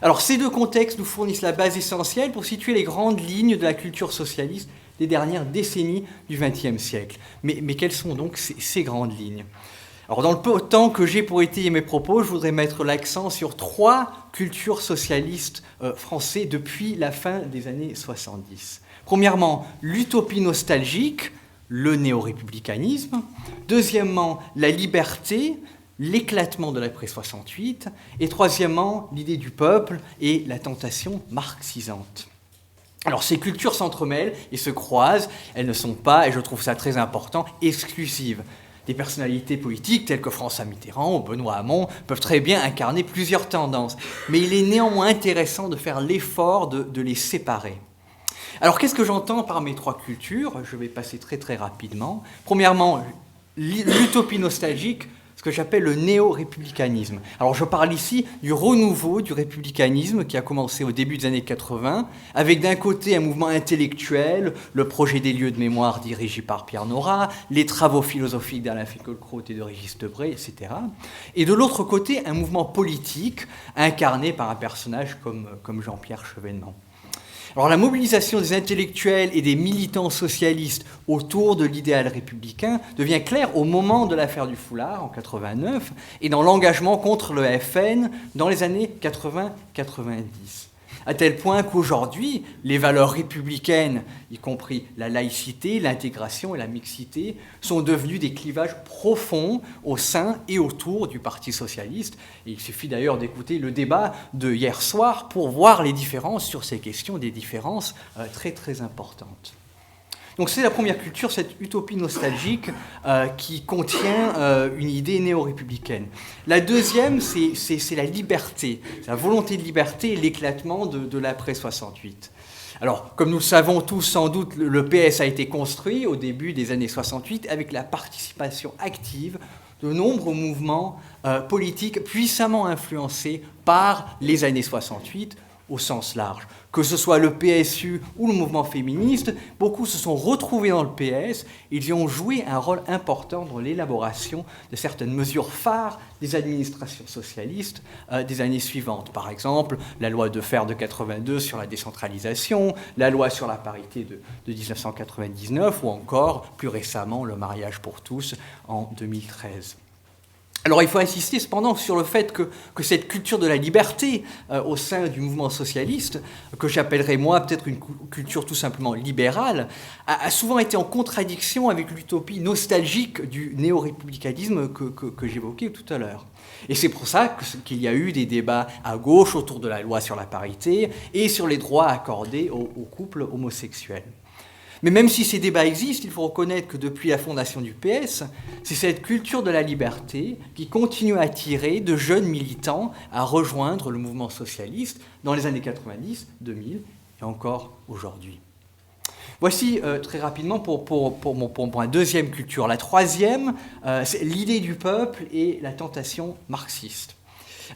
Alors ces deux contextes nous fournissent la base essentielle pour situer les grandes lignes de la culture socialiste des dernières décennies du XXe siècle. Mais quelles sont donc ces grandes lignes ? Alors dans le peu de temps que j'ai pour étayer mes propos, je voudrais mettre l'accent sur trois cultures socialistes françaises depuis la fin des années 70. Premièrement, l'utopie nostalgique, le néo-républicanisme. Deuxièmement, la liberté, l'éclatement de l'après 68. Et troisièmement, l'idée du peuple et la tentation marxisante. Alors ces cultures s'entremêlent et se croisent, elles ne sont pas, et je trouve ça très important, exclusives. Des personnalités politiques telles que François Mitterrand ou Benoît Hamon peuvent très bien incarner plusieurs tendances, mais il est néanmoins intéressant de faire l'effort de les séparer. Alors qu'est-ce que j'entends par mes trois cultures? Je vais passer très très rapidement. Premièrement, l'utopie nostalgique, ce que j'appelle le néo-républicanisme. Alors je parle ici du renouveau du républicanisme qui a commencé au début des années 80, avec d'un côté un mouvement intellectuel, le projet des lieux de mémoire dirigé par Pierre Nora, les travaux philosophiques d'Alain Finkielkraut et de Régis Debray, etc. Et de l'autre côté, un mouvement politique incarné par un personnage comme Jean-Pierre Chevènement. Alors la mobilisation des intellectuels et des militants socialistes autour de l'idéal républicain devient claire au moment de l'affaire du foulard en 89 et dans l'engagement contre le FN dans les années 80-90. À tel point qu'aujourd'hui, les valeurs républicaines, y compris la laïcité, l'intégration et la mixité, sont devenues des clivages profonds au sein et autour du Parti socialiste. Et il suffit d'ailleurs d'écouter le débat de hier soir pour voir les différences sur ces questions, des différences très très importantes. Donc c'est la première culture, cette utopie nostalgique qui contient une idée néo-républicaine. La deuxième, c'est la liberté, la volonté de liberté et l'éclatement de l'après-68. Alors, comme nous le savons tous sans doute, le PS a été construit au début des années 68 avec la participation active de nombreux mouvements politiques puissamment influencés par les années 68, au sens large. Que ce soit le PSU ou le mouvement féministe, beaucoup se sont retrouvés dans le PS, ils y ont joué un rôle important dans l'élaboration de certaines mesures phares des administrations socialistes des années suivantes. Par exemple, la loi de fer de 82 sur la décentralisation, la loi sur la parité de 1999 ou encore, plus récemment, le mariage pour tous en 2013. Alors il faut insister cependant sur le fait que cette culture de la liberté au sein du mouvement socialiste, que j'appellerais moi peut-être une culture tout simplement libérale, a souvent été en contradiction avec l'utopie nostalgique du néo-républicanisme que j'évoquais tout à l'heure. Et c'est pour ça qu'il y a eu des débats à gauche autour de la loi sur la parité et sur les droits accordés aux couples homosexuels. Mais même si ces débats existent, il faut reconnaître que depuis la fondation du PS, c'est cette culture de la liberté qui continue à attirer de jeunes militants à rejoindre le mouvement socialiste dans les années 90, 2000 et encore aujourd'hui. Voici très rapidement pour ma deuxième culture. La troisième, c'est l'idée du peuple et la tentation marxiste.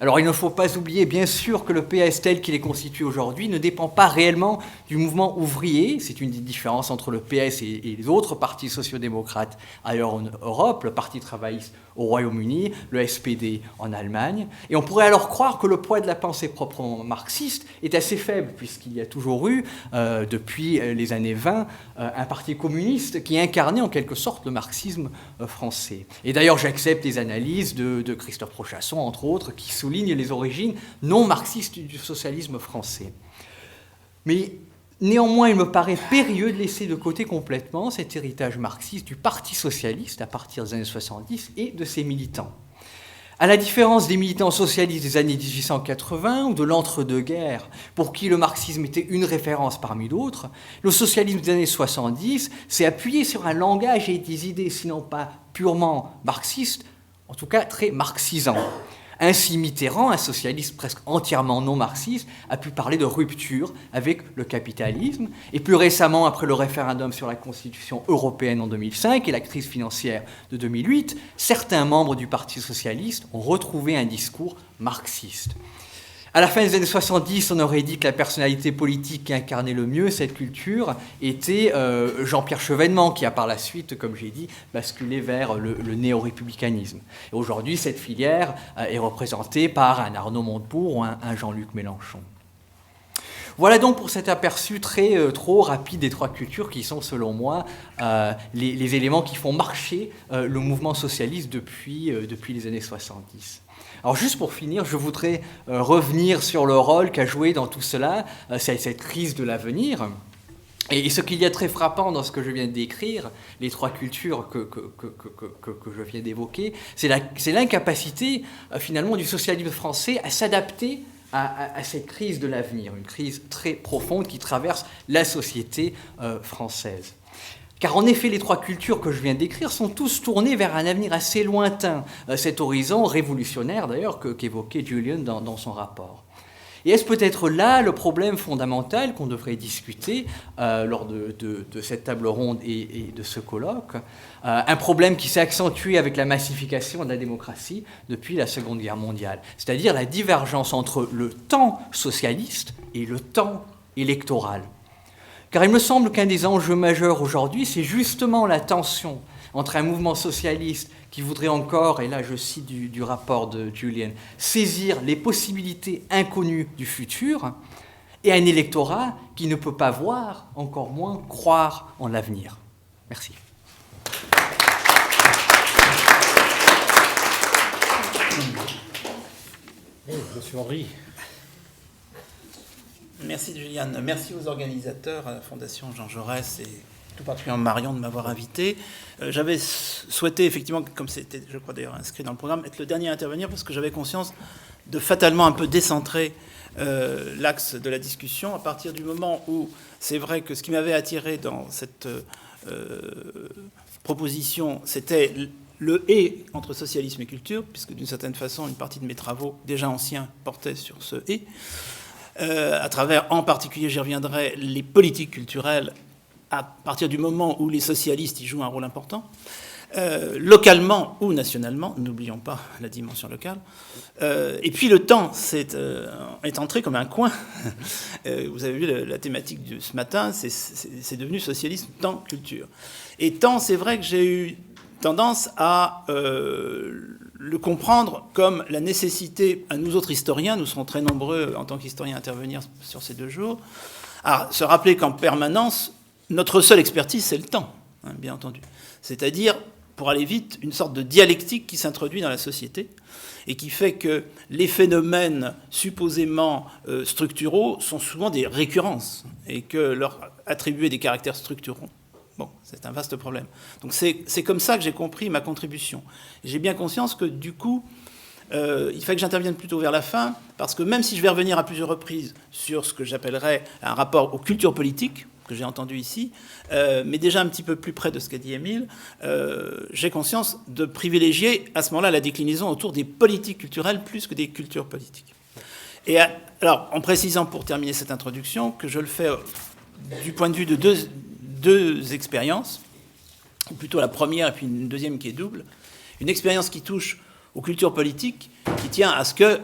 Alors il ne faut pas oublier bien sûr que le PS tel qu'il est constitué aujourd'hui ne dépend pas réellement du mouvement ouvrier. C'est une des différences entre le PS et les autres partis sociodémocrates ailleurs en Europe, le Parti travailliste au Royaume-Uni, le SPD en Allemagne. Et on pourrait alors croire que le poids de la pensée proprement marxiste est assez faible, puisqu'il y a toujours eu, depuis les années 20, un parti communiste qui incarnait en quelque sorte le marxisme français. Et d'ailleurs, j'accepte les analyses de Christophe Prochasson, entre autres, qui soulignent les origines non marxistes du socialisme français. Mais néanmoins, il me paraît périlleux de laisser de côté complètement cet héritage marxiste du Parti socialiste à partir des années 70 et de ses militants. À la différence des militants socialistes des années 1880 ou de l'entre-deux-guerres, pour qui le marxisme était une référence parmi d'autres, le socialisme des années 70 s'est appuyé sur un langage et des idées, sinon pas purement marxistes, en tout cas très marxisants. Ainsi, Mitterrand, un socialiste presque entièrement non marxiste, a pu parler de rupture avec le capitalisme. Et plus récemment, après le référendum sur la Constitution européenne en 2005 et la crise financière de 2008, certains membres du Parti socialiste ont retrouvé un discours marxiste. À la fin des années 70, on aurait dit que la personnalité politique qui incarnait le mieux cette culture était Jean-Pierre Chevènement, qui a par la suite, comme j'ai dit, basculé vers le néo-républicanisme. Et aujourd'hui, cette filière est représentée par un Arnaud Montebourg ou un Jean-Luc Mélenchon. Voilà donc pour cet aperçu trop rapide des trois cultures qui sont, selon moi, les éléments qui font marcher le mouvement socialiste depuis les années 70. Alors juste pour finir, je voudrais revenir sur le rôle qu'a joué dans tout cela cette crise de l'avenir. Et ce qu'il y a de très frappant dans ce que je viens de décrire, les trois cultures que je viens d'évoquer, c'est l'incapacité finalement du socialisme français à s'adapter à cette crise de l'avenir, une crise très profonde qui traverse la société française. Car en effet, les trois cultures que je viens d'écrire sont tous tournées vers un avenir assez lointain, cet horizon révolutionnaire d'ailleurs qu'évoquait Julian dans son rapport. Et est-ce peut-être là le problème fondamental qu'on devrait discuter lors de cette table ronde et de ce colloque, un problème qui s'est accentué avec la massification de la démocratie depuis la Seconde Guerre mondiale, c'est-à-dire la divergence entre le temps socialiste et le temps électoral. Car il me semble qu'un des enjeux majeurs aujourd'hui, c'est justement la tension entre un mouvement socialiste qui voudrait encore, et là je cite du rapport de Julian, saisir les possibilités inconnues du futur, et un électorat qui ne peut pas voir, encore moins croire en l'avenir. Merci. Monsieur Henry. Merci Juliane, merci aux organisateurs, à la Fondation Jean Jaurès et tout particulièrement Marion de m'avoir invité. J'avais souhaité effectivement, comme c'était je crois d'ailleurs inscrit dans le programme, être le dernier à intervenir parce que j'avais conscience de fatalement un peu décentrer l'axe de la discussion à partir du moment où c'est vrai que ce qui m'avait attiré dans cette proposition, c'était le « et » entre socialisme et culture, puisque d'une certaine façon, une partie de mes travaux déjà anciens portaient sur ce « et ». À travers, en particulier, j'y reviendrai, les politiques culturelles, à partir du moment où les socialistes y jouent un rôle important, localement ou nationalement, n'oublions pas la dimension locale. Et puis le temps est entré comme un coin. Vous avez vu la thématique de ce matin, c'est devenu socialisme, temps, culture. Et temps, c'est vrai que j'ai eu tendance à le comprendre comme la nécessité, à nous autres historiens, nous serons très nombreux en tant qu'historiens à intervenir sur ces 2 jours, à se rappeler qu'en permanence, notre seule expertise, c'est le temps, hein, bien entendu. C'est-à-dire, pour aller vite, une sorte de dialectique qui s'introduit dans la société et qui fait que les phénomènes supposément structuraux sont souvent des récurrences et que leur attribuer des caractères structurants, bon, c'est un vaste problème. Donc c'est comme ça que j'ai compris ma contribution. J'ai bien conscience que du coup, il fallait que j'intervienne plutôt vers la fin, parce que même si je vais revenir à plusieurs reprises sur ce que j'appellerais un rapport aux cultures politiques, que j'ai entendu ici, mais déjà un petit peu plus près de ce qu'a dit Émile, j'ai conscience de privilégier à ce moment-là la déclinaison autour des politiques culturelles plus que des cultures politiques. Et alors, en précisant pour terminer cette introduction que je le fais du point de vue de deux expériences, ou plutôt la première et puis une deuxième qui est double. Une expérience qui touche aux cultures politiques, qui tient à ce que,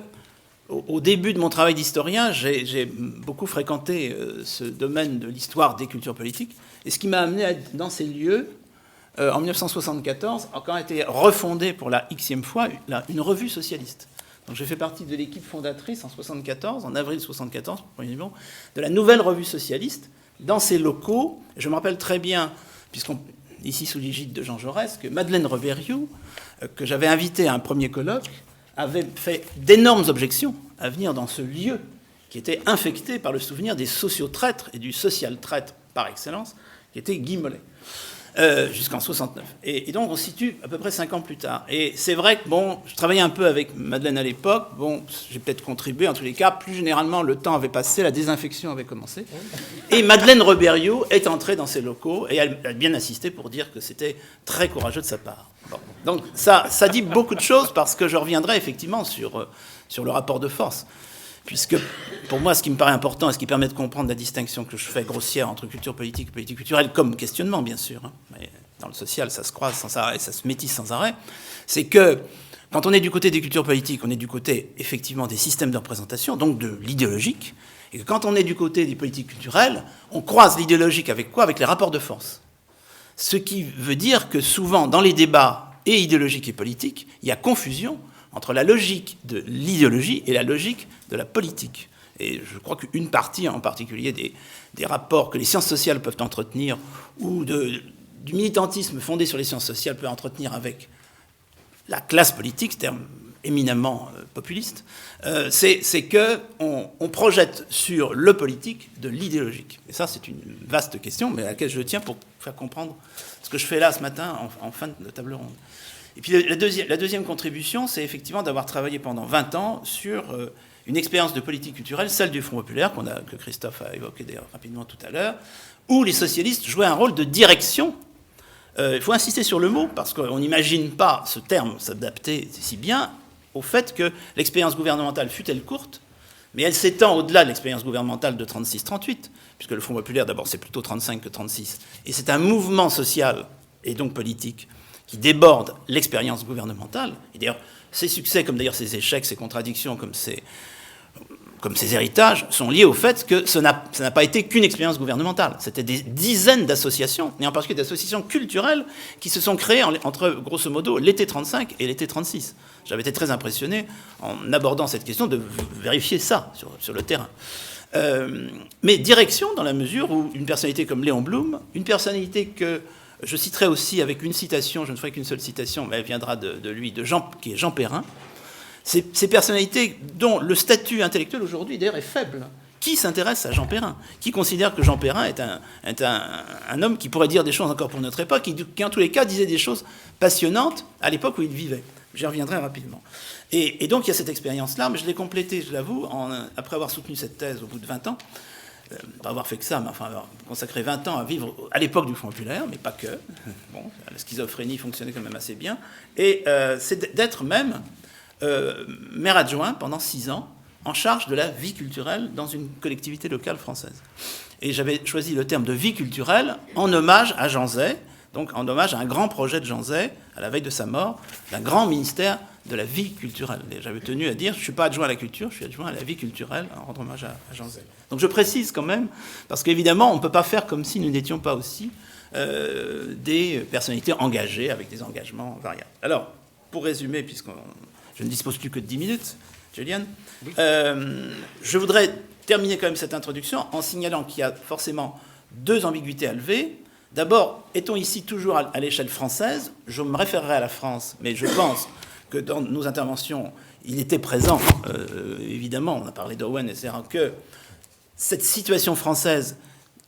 au début de mon travail d'historien, j'ai beaucoup fréquenté ce domaine de l'histoire des cultures politiques, et ce qui m'a amené à être dans ces lieux, en 1974, a quand été refondée pour la xème fois une revue socialiste. Donc j'ai fait partie de l'équipe fondatrice en 1974, en avril 1974, de la nouvelle revue socialiste, dans ces locaux. Je me rappelle très bien, ici sous l'égide de Jean Jaurès, que Madeleine Rebériou, que j'avais invitée à un premier colloque, avait fait d'énormes objections à venir dans ce lieu qui était infecté par le souvenir des sociotraîtres et du social-traître par excellence, qui était Guy Mollet, jusqu'en 69. Et donc on se situe à peu près 5 ans plus tard. Et c'est vrai que, bon, je travaillais un peu avec Madeleine à l'époque, bon, j'ai peut-être contribué, en tous les cas, plus généralement, le temps avait passé, la désinfection avait commencé. Et Madeleine Rebériou est entrée dans ces locaux, et elle a bien insisté pour dire que c'était très courageux de sa part. Bon. Donc ça dit beaucoup de choses, parce que je reviendrai effectivement sur le rapport de force. Puisque, pour moi, ce qui me paraît important et ce qui permet de comprendre la distinction que je fais grossière entre culture politique et politique culturelle, comme questionnement, bien sûr, hein, mais dans le social, ça se croise sans arrêt, ça se métisse sans arrêt, c'est que, quand on est du côté des cultures politiques, on est du côté, effectivement, des systèmes de représentation, donc de l'idéologique, et que quand on est du côté des politiques culturelles, on croise l'idéologique avec quoi ? Avec les rapports de force. Ce qui veut dire que, souvent, dans les débats et idéologiques et politiques, il y a confusion entre la logique de l'idéologie et la logique de la politique. Et je crois qu'une partie, en particulier des rapports que les sciences sociales peuvent entretenir, ou du militantisme fondé sur les sciences sociales peut entretenir avec la classe politique, terme éminemment populiste, c'est qu'on projette sur le politique de l'idéologique. Et ça, c'est une vaste question, mais à laquelle je tiens pour faire comprendre ce que je fais là ce matin en fin de table ronde. Et puis la deuxième contribution, c'est effectivement d'avoir travaillé pendant 20 ans sur une expérience de politique culturelle, celle du Front populaire, que Christophe a évoqué d'ailleurs rapidement tout à l'heure, où les socialistes jouaient un rôle de direction. Il faut insister sur le mot, parce qu'on n'imagine pas ce terme s'adapter si bien au fait que l'expérience gouvernementale fut-elle courte, mais elle s'étend au-delà de l'expérience gouvernementale de 36-38, puisque le Front populaire, d'abord, c'est plutôt 35 que 36. Et c'est un mouvement social, et donc politique, qui déborde l'expérience gouvernementale. Et d'ailleurs, ses succès, comme d'ailleurs ses échecs, ses contradictions, comme ses héritages, sont liés au fait que ça n'a pas été qu'une expérience gouvernementale. C'était des dizaines d'associations, et en particulier d'associations culturelles, qui se sont créées entre, grosso modo, l'été 35 et l'été 36. J'avais été très impressionné, en abordant cette question, de vérifier ça sur le terrain. Mais direction, dans la mesure où une personnalité comme Léon Blum, une personnalité que je citerai aussi avec une citation, je ne ferai qu'une seule citation, mais elle viendra de lui, qui est Jean Perrin. Ces personnalités dont le statut intellectuel aujourd'hui, d'ailleurs, est faible. Qui s'intéresse à Jean Perrin? Qui considère que Jean Perrin est un homme qui pourrait dire des choses encore pour notre époque, qui en tous les cas disait des choses passionnantes à l'époque où il vivait? J'y reviendrai rapidement. Et donc il y a cette expérience-là, mais je l'ai complétée, je l'avoue, après avoir soutenu cette thèse au bout de 20 ans, pas avoir fait que ça, mais enfin avoir consacré 20 ans à vivre à l'époque du Front populaire, mais pas que. Bon, la schizophrénie fonctionnait quand même assez bien. Et c'est d'être même maire adjoint pendant 6 ans, en charge de la vie culturelle dans une collectivité locale française. Et j'avais choisi le terme de vie culturelle en hommage à Jean Zay, donc en hommage à un grand projet de Jean Zay, à la veille de sa mort, d'un grand ministère de la vie culturelle. Et j'avais tenu à dire, je ne suis pas adjoint à la culture, je suis adjoint à la vie culturelle, en rendre hommage à Jean Zay. Donc je précise quand même, parce qu'évidemment, on ne peut pas faire comme si nous n'étions pas aussi des personnalités engagées, avec des engagements variables. Alors, pour résumer, puisque je ne dispose plus que de 10 minutes, Juliane, oui. Je voudrais terminer quand même cette introduction en signalant qu'il y a forcément 2 ambiguïtés à lever. D'abord, est-on ici toujours à l'échelle française? Je me référerai à la France, mais je pense que dans nos interventions, il était présent, évidemment, on a parlé d'Owen, etc., que cette situation française,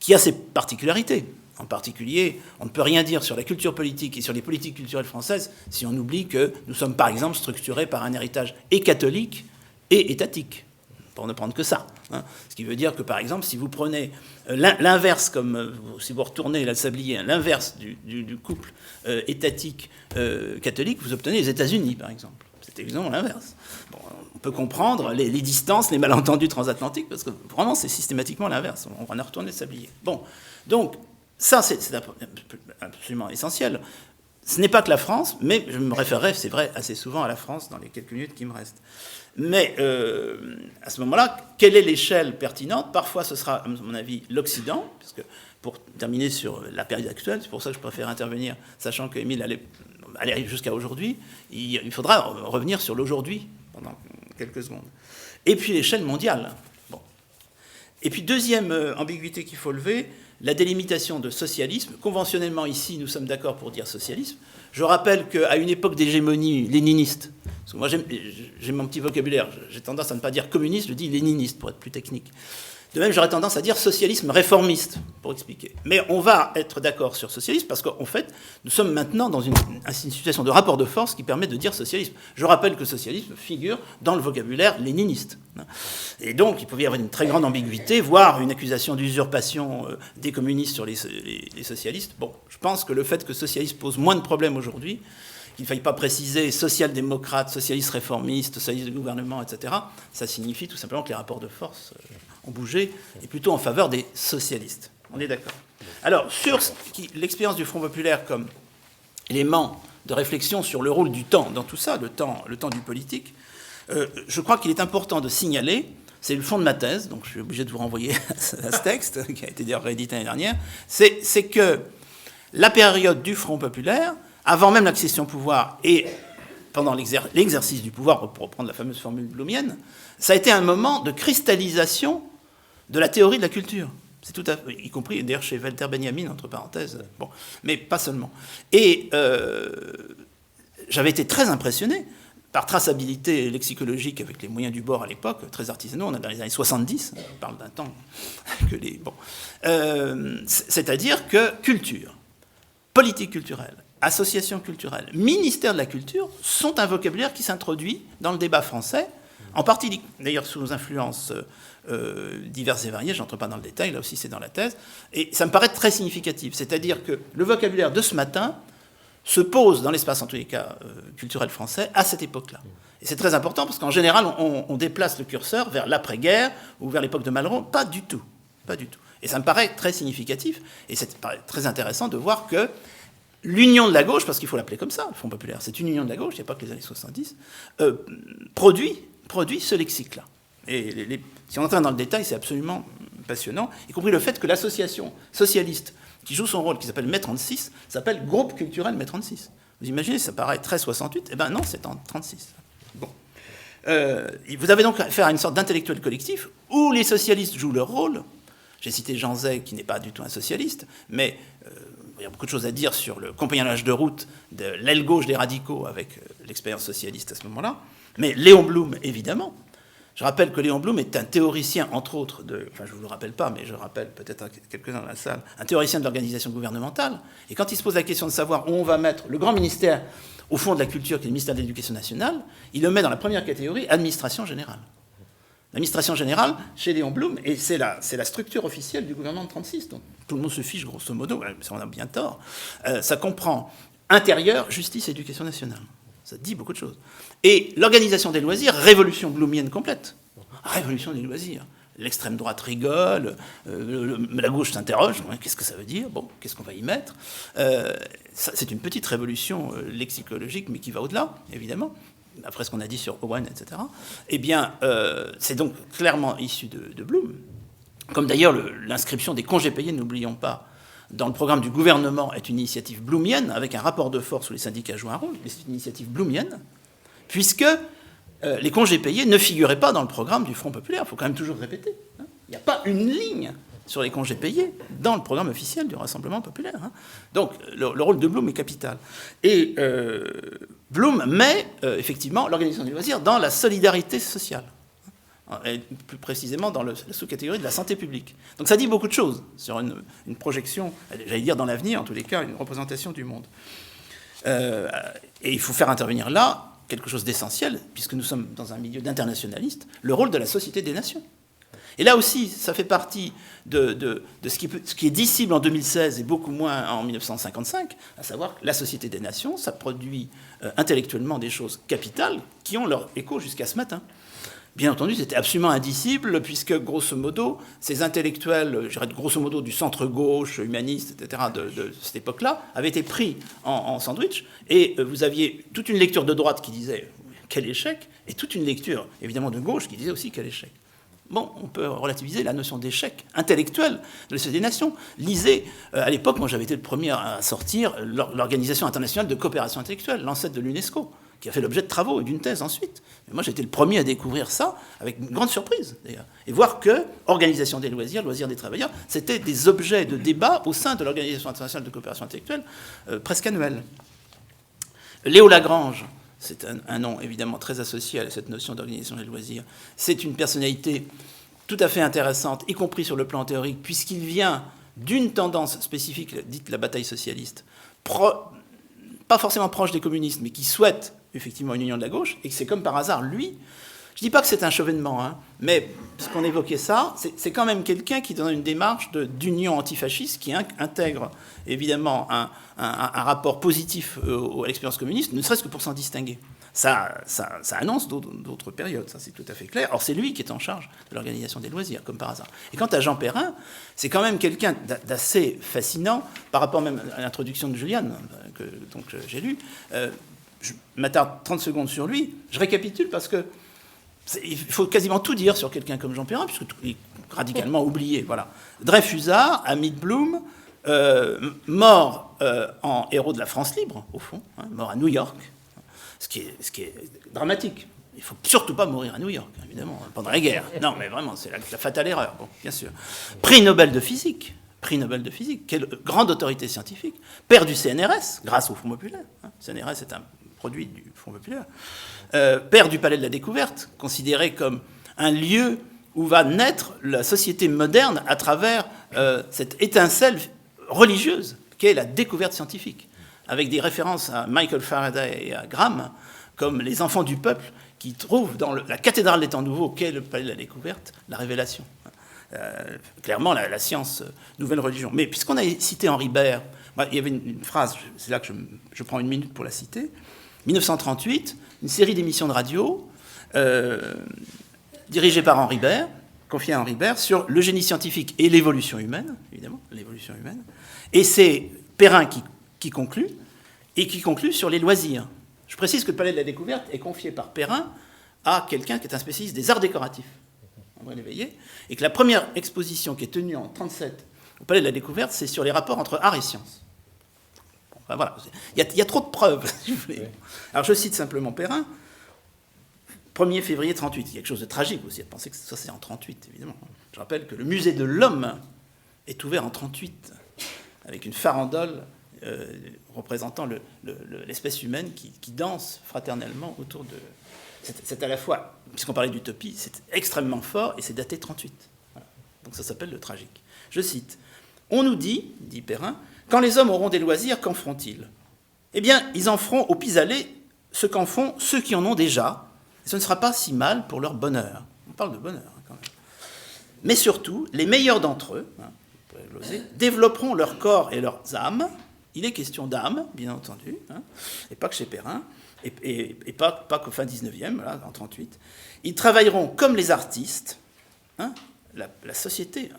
qui a ses particularités, en particulier, on ne peut rien dire sur la culture politique et sur les politiques culturelles françaises si on oublie que nous sommes, par exemple, structurés par un héritage et catholique et étatique, pour ne prendre que ça. Hein. Ce qui veut dire que, par exemple, si vous prenez l'inverse, comme si vous retournez la Sablier, l'inverse du couple étatique catholique, vous obtenez les États-Unis, par exemple. C'est évidemment l'inverse. Bon, on peut comprendre les distances, les malentendus transatlantiques, parce que vraiment, c'est systématiquement l'inverse. On va en retourner le Sablier. Bon, donc, ça, c'est absolument essentiel. Ce n'est pas que la France, mais je me référerai, c'est vrai, assez souvent à la France dans les quelques minutes qui me restent. Mais à ce moment-là, quelle est l'échelle pertinente? Parfois, ce sera, à mon avis, l'Occident, parce que pour terminer sur la période actuelle, c'est pour ça que je préfère intervenir, sachant qu'Émile allait jusqu'à aujourd'hui, il faudra revenir sur l'aujourd'hui pendant quelques secondes. Et puis l'échelle mondiale. Bon. Et puis deuxième ambiguïté qu'il faut lever, la délimitation de socialisme. Conventionnellement, ici, nous sommes d'accord pour dire socialisme. Je rappelle qu'à une époque d'hégémonie léniniste, parce que moi j'ai mon petit vocabulaire, j'ai tendance à ne pas dire communiste, je dis léniniste pour être plus technique. De même, j'aurais tendance à dire socialisme réformiste, pour expliquer. Mais on va être d'accord sur socialisme, parce qu'en fait, nous sommes maintenant dans une situation de rapport de force qui permet de dire socialisme. Je rappelle que socialisme figure dans le vocabulaire léniniste. Et donc, il pouvait y avoir une très grande ambiguïté, voire une accusation d'usurpation des communistes sur les socialistes. Bon, je pense que le fait que socialisme pose moins de problèmes aujourd'hui, qu'il ne faille pas préciser social-démocrate, socialiste réformiste, socialiste de gouvernement, etc., ça signifie tout simplement que les rapports de force ont bougé, et plutôt en faveur des socialistes. On est d'accord. Alors, sur l'expérience du Front populaire comme élément de réflexion sur le rôle du temps dans tout ça, le temps du politique, je crois qu'il est important de signaler, c'est le fond de ma thèse, donc je suis obligé de vous renvoyer à ce texte, qui a été d'ailleurs réédité l'année dernière, c'est que la période du Front populaire, avant même l'accession au pouvoir et pendant l'exercice du pouvoir, pour reprendre la fameuse formule blumienne, ça a été un moment de cristallisation de la théorie de la culture. C'est tout à fait, y compris d'ailleurs chez Walter Benjamin, entre parenthèses, bon, mais pas seulement. Et j'avais été très impressionné par traçabilité lexicologique avec les moyens du bord à l'époque, très artisanaux, on est dans les années 70, on parle d'un temps que les... Bon. C'est-à-dire que culture, politique culturelle, association culturelle, ministère de la culture sont un vocabulaire qui s'introduit dans le débat français En partie, d'ailleurs, sous influences diverses et variées, je n'entre pas dans le détail, là aussi c'est dans la thèse, et ça me paraît très significatif. C'est-à-dire que le vocabulaire de ce matin se pose dans l'espace, en tous les cas, culturel français, à cette époque-là. Et c'est très important parce qu'en général, on déplace le curseur vers l'après-guerre ou vers l'époque de Malraux. Pas du tout. Pas du tout. Et ça me paraît très significatif. Et c'est très intéressant de voir que l'union de la gauche, parce qu'il faut l'appeler comme ça, le Front populaire, c'est une union de la gauche, il n'y a pas que les années 70, produit ce lexique-là. Et si on entre dans le détail, c'est absolument passionnant, y compris le fait que l'association socialiste qui joue son rôle, qui s'appelle Mai 36, s'appelle Groupe culturel Mai 36. Vous imaginez, ça paraît très 68, eh bien non, c'est en 36. Bon. Vous avez donc affaire à une sorte d'intellectuel collectif où les socialistes jouent leur rôle. J'ai cité Jean Zay, qui n'est pas du tout un socialiste, mais il y a beaucoup de choses à dire sur le compagnonnage de route de l'aile gauche des radicaux avec l'expérience socialiste à ce moment-là. Mais Léon Blum, évidemment. Je rappelle que Léon Blum est un théoricien, entre autres, enfin je ne vous le rappelle pas, mais je rappelle peut-être à quelques-uns dans la salle, un théoricien de l'organisation gouvernementale. Et quand il se pose la question de savoir où on va mettre le grand ministère au fond de la culture, qui est le ministère de l'Éducation nationale, il le met dans la première catégorie, administration générale. L'administration générale, chez Léon Blum, et c'est la structure officielle du gouvernement de 1936, donc tout le monde se fiche grosso modo, ça on a bien tort, ça comprend intérieur, justice, éducation nationale. Ça dit beaucoup de choses. Et l'organisation des loisirs, révolution bloomienne complète. Révolution des loisirs. L'extrême droite rigole, la gauche s'interroge, qu'est-ce que ça veut dire? Bon, qu'est-ce qu'on va y mettre? C'est une petite révolution lexicologique, mais qui va au-delà, évidemment, après ce qu'on a dit sur Owen, etc. Eh bien, c'est donc clairement issu de Blum. Comme d'ailleurs l'inscription des congés payés, n'oublions pas, dans le programme du gouvernement est une initiative bloomienne, avec un rapport de force où les syndicats jouent un rôle, mais c'est une initiative bloomienne, puisque les congés payés ne figuraient pas dans le programme du Front populaire. Il faut quand même toujours répéter. Hein. Il n'y a pas une ligne sur les congés payés dans le programme officiel du Rassemblement populaire. Hein. Donc le rôle de Blum est capital. Et Blum met effectivement l'organisation du loisir dans la solidarité sociale. Et plus précisément dans la sous-catégorie de la santé publique. Donc ça dit beaucoup de choses sur une projection, j'allais dire dans l'avenir, en tous les cas, une représentation du monde. Et il faut faire intervenir là quelque chose d'essentiel, puisque nous sommes dans un milieu d'internationalistes, le rôle de la Société des Nations. Et là aussi, ça fait partie de ce qui est dissible en 2016 et beaucoup moins en 1955, à savoir que la Société des Nations, ça produit intellectuellement des choses capitales qui ont leur écho jusqu'à ce matin. Bien entendu, c'était absolument indicible, puisque, grosso modo, ces intellectuels, je dirais grosso modo du centre-gauche, humaniste, etc., de cette époque-là, avaient été pris en sandwich, et vous aviez toute une lecture de droite qui disait « quel échec », et toute une lecture, évidemment, de gauche qui disait aussi « quel échec ». Bon, on peut relativiser la notion d'échec intellectuel de la Société des Nations. Lisez, à l'époque, moi j'avais été le premier à sortir l'Organisation internationale de coopération intellectuelle, l'ancêtre de l'UNESCO, qui a fait l'objet de travaux et d'une thèse ensuite. Et moi, j'ai été le premier à découvrir ça, avec une grande surprise, d'ailleurs. Et voir que organisation des loisirs, loisirs des travailleurs, c'était des objets de débat au sein de l'Organisation internationale de coopération intellectuelle, presque annuels. Léo Lagrange, c'est un nom évidemment très associé à cette notion d'organisation des loisirs. C'est une personnalité tout à fait intéressante, y compris sur le plan théorique, puisqu'il vient d'une tendance spécifique, dite la bataille socialiste, pas forcément proche des communistes, mais qui souhaite effectivement une union de la gauche, et que c'est comme par hasard, lui, je ne dis pas que c'est un chevènement, hein, mais parce qu'on évoquait ça, c'est quand même quelqu'un qui est dans une démarche d'union antifasciste, qui intègre évidemment un rapport positif à l'expérience communiste, ne serait-ce que pour s'en distinguer. Ça annonce d'autres périodes, ça c'est tout à fait clair. Or c'est lui qui est en charge de l'organisation des loisirs, comme par hasard. Et quant à Jean Perrin, c'est quand même quelqu'un d'assez fascinant, par rapport même à l'introduction de Juliane, que donc j'ai lu. Je m'attarde 30 secondes sur lui. Je récapitule parce que il faut quasiment tout dire sur quelqu'un comme Jean Perrin, puisqu'il est radicalement oublié. Voilà. Dreyfusard, ami de Blum, mort en héros de la France libre, au fond, hein, mort à New York, ce qui est dramatique. Il ne faut surtout pas mourir à New York, évidemment, pendant la guerre. Non, mais vraiment, c'est la fatale erreur, bon, bien sûr. Prix Nobel de physique, quelle grande autorité scientifique, père du CNRS, grâce au Fonds populaire. Hein. Le CNRS est un produit du Fonds populaire. Père du Palais de la Découverte, considéré comme un lieu où va naître la société moderne à travers cette étincelle religieuse qu'est la découverte scientifique, avec des références à Michael Faraday et à Graham, comme les enfants du peuple qui trouve dans la cathédrale des temps nouveaux, qu'est le Palais de la Découverte, la révélation. Clairement, la science, nouvelle religion. Mais puisqu'on a cité Henri Bert, il y avait une phrase, c'est là que je prends une minute pour la citer. 1938, une série d'émissions de radio dirigée par Henri Bert, confiée à Henri Bert, sur le génie scientifique et l'évolution humaine, évidemment, l'évolution humaine. Et c'est Perrin qui conclut, et qui conclut sur les loisirs. Je précise que le Palais de la Découverte est confié par Perrin à quelqu'un qui est un spécialiste des arts décoratifs, André Léveillé, et que la première exposition qui est tenue en 1937 au Palais de la Découverte, c'est sur les rapports entre art et science. Bon, ben voilà. Il y a trop de preuves, si vous voulez. Alors je cite simplement Perrin. 1er février 1938, il y a quelque chose de tragique aussi, à penser que ça c'est en 1938, évidemment. Je rappelle que le musée de l'homme est ouvert en 1938, avec une farandole représentant l'espèce humaine qui danse fraternellement autour de... C'est à la fois, puisqu'on parlait d'utopie, c'est extrêmement fort et c'est daté 1938. Voilà. Donc ça s'appelle le tragique. Je cite, « On nous dit, dit Perrin, quand les hommes auront des loisirs, qu'en feront-ils ? Eh bien, ils en feront au pis-aller ce qu'en font ceux qui en ont déjà, et ce ne sera pas si mal pour leur bonheur. » On parle de bonheur, quand même. Mais surtout, les meilleurs d'entre eux, développeront leur corps et leurs âmes. Il est question d'âme, bien entendu, et pas que chez Perrin, et pas qu'au fin 19e, là, en 1938. Ils travailleront comme les artistes, la société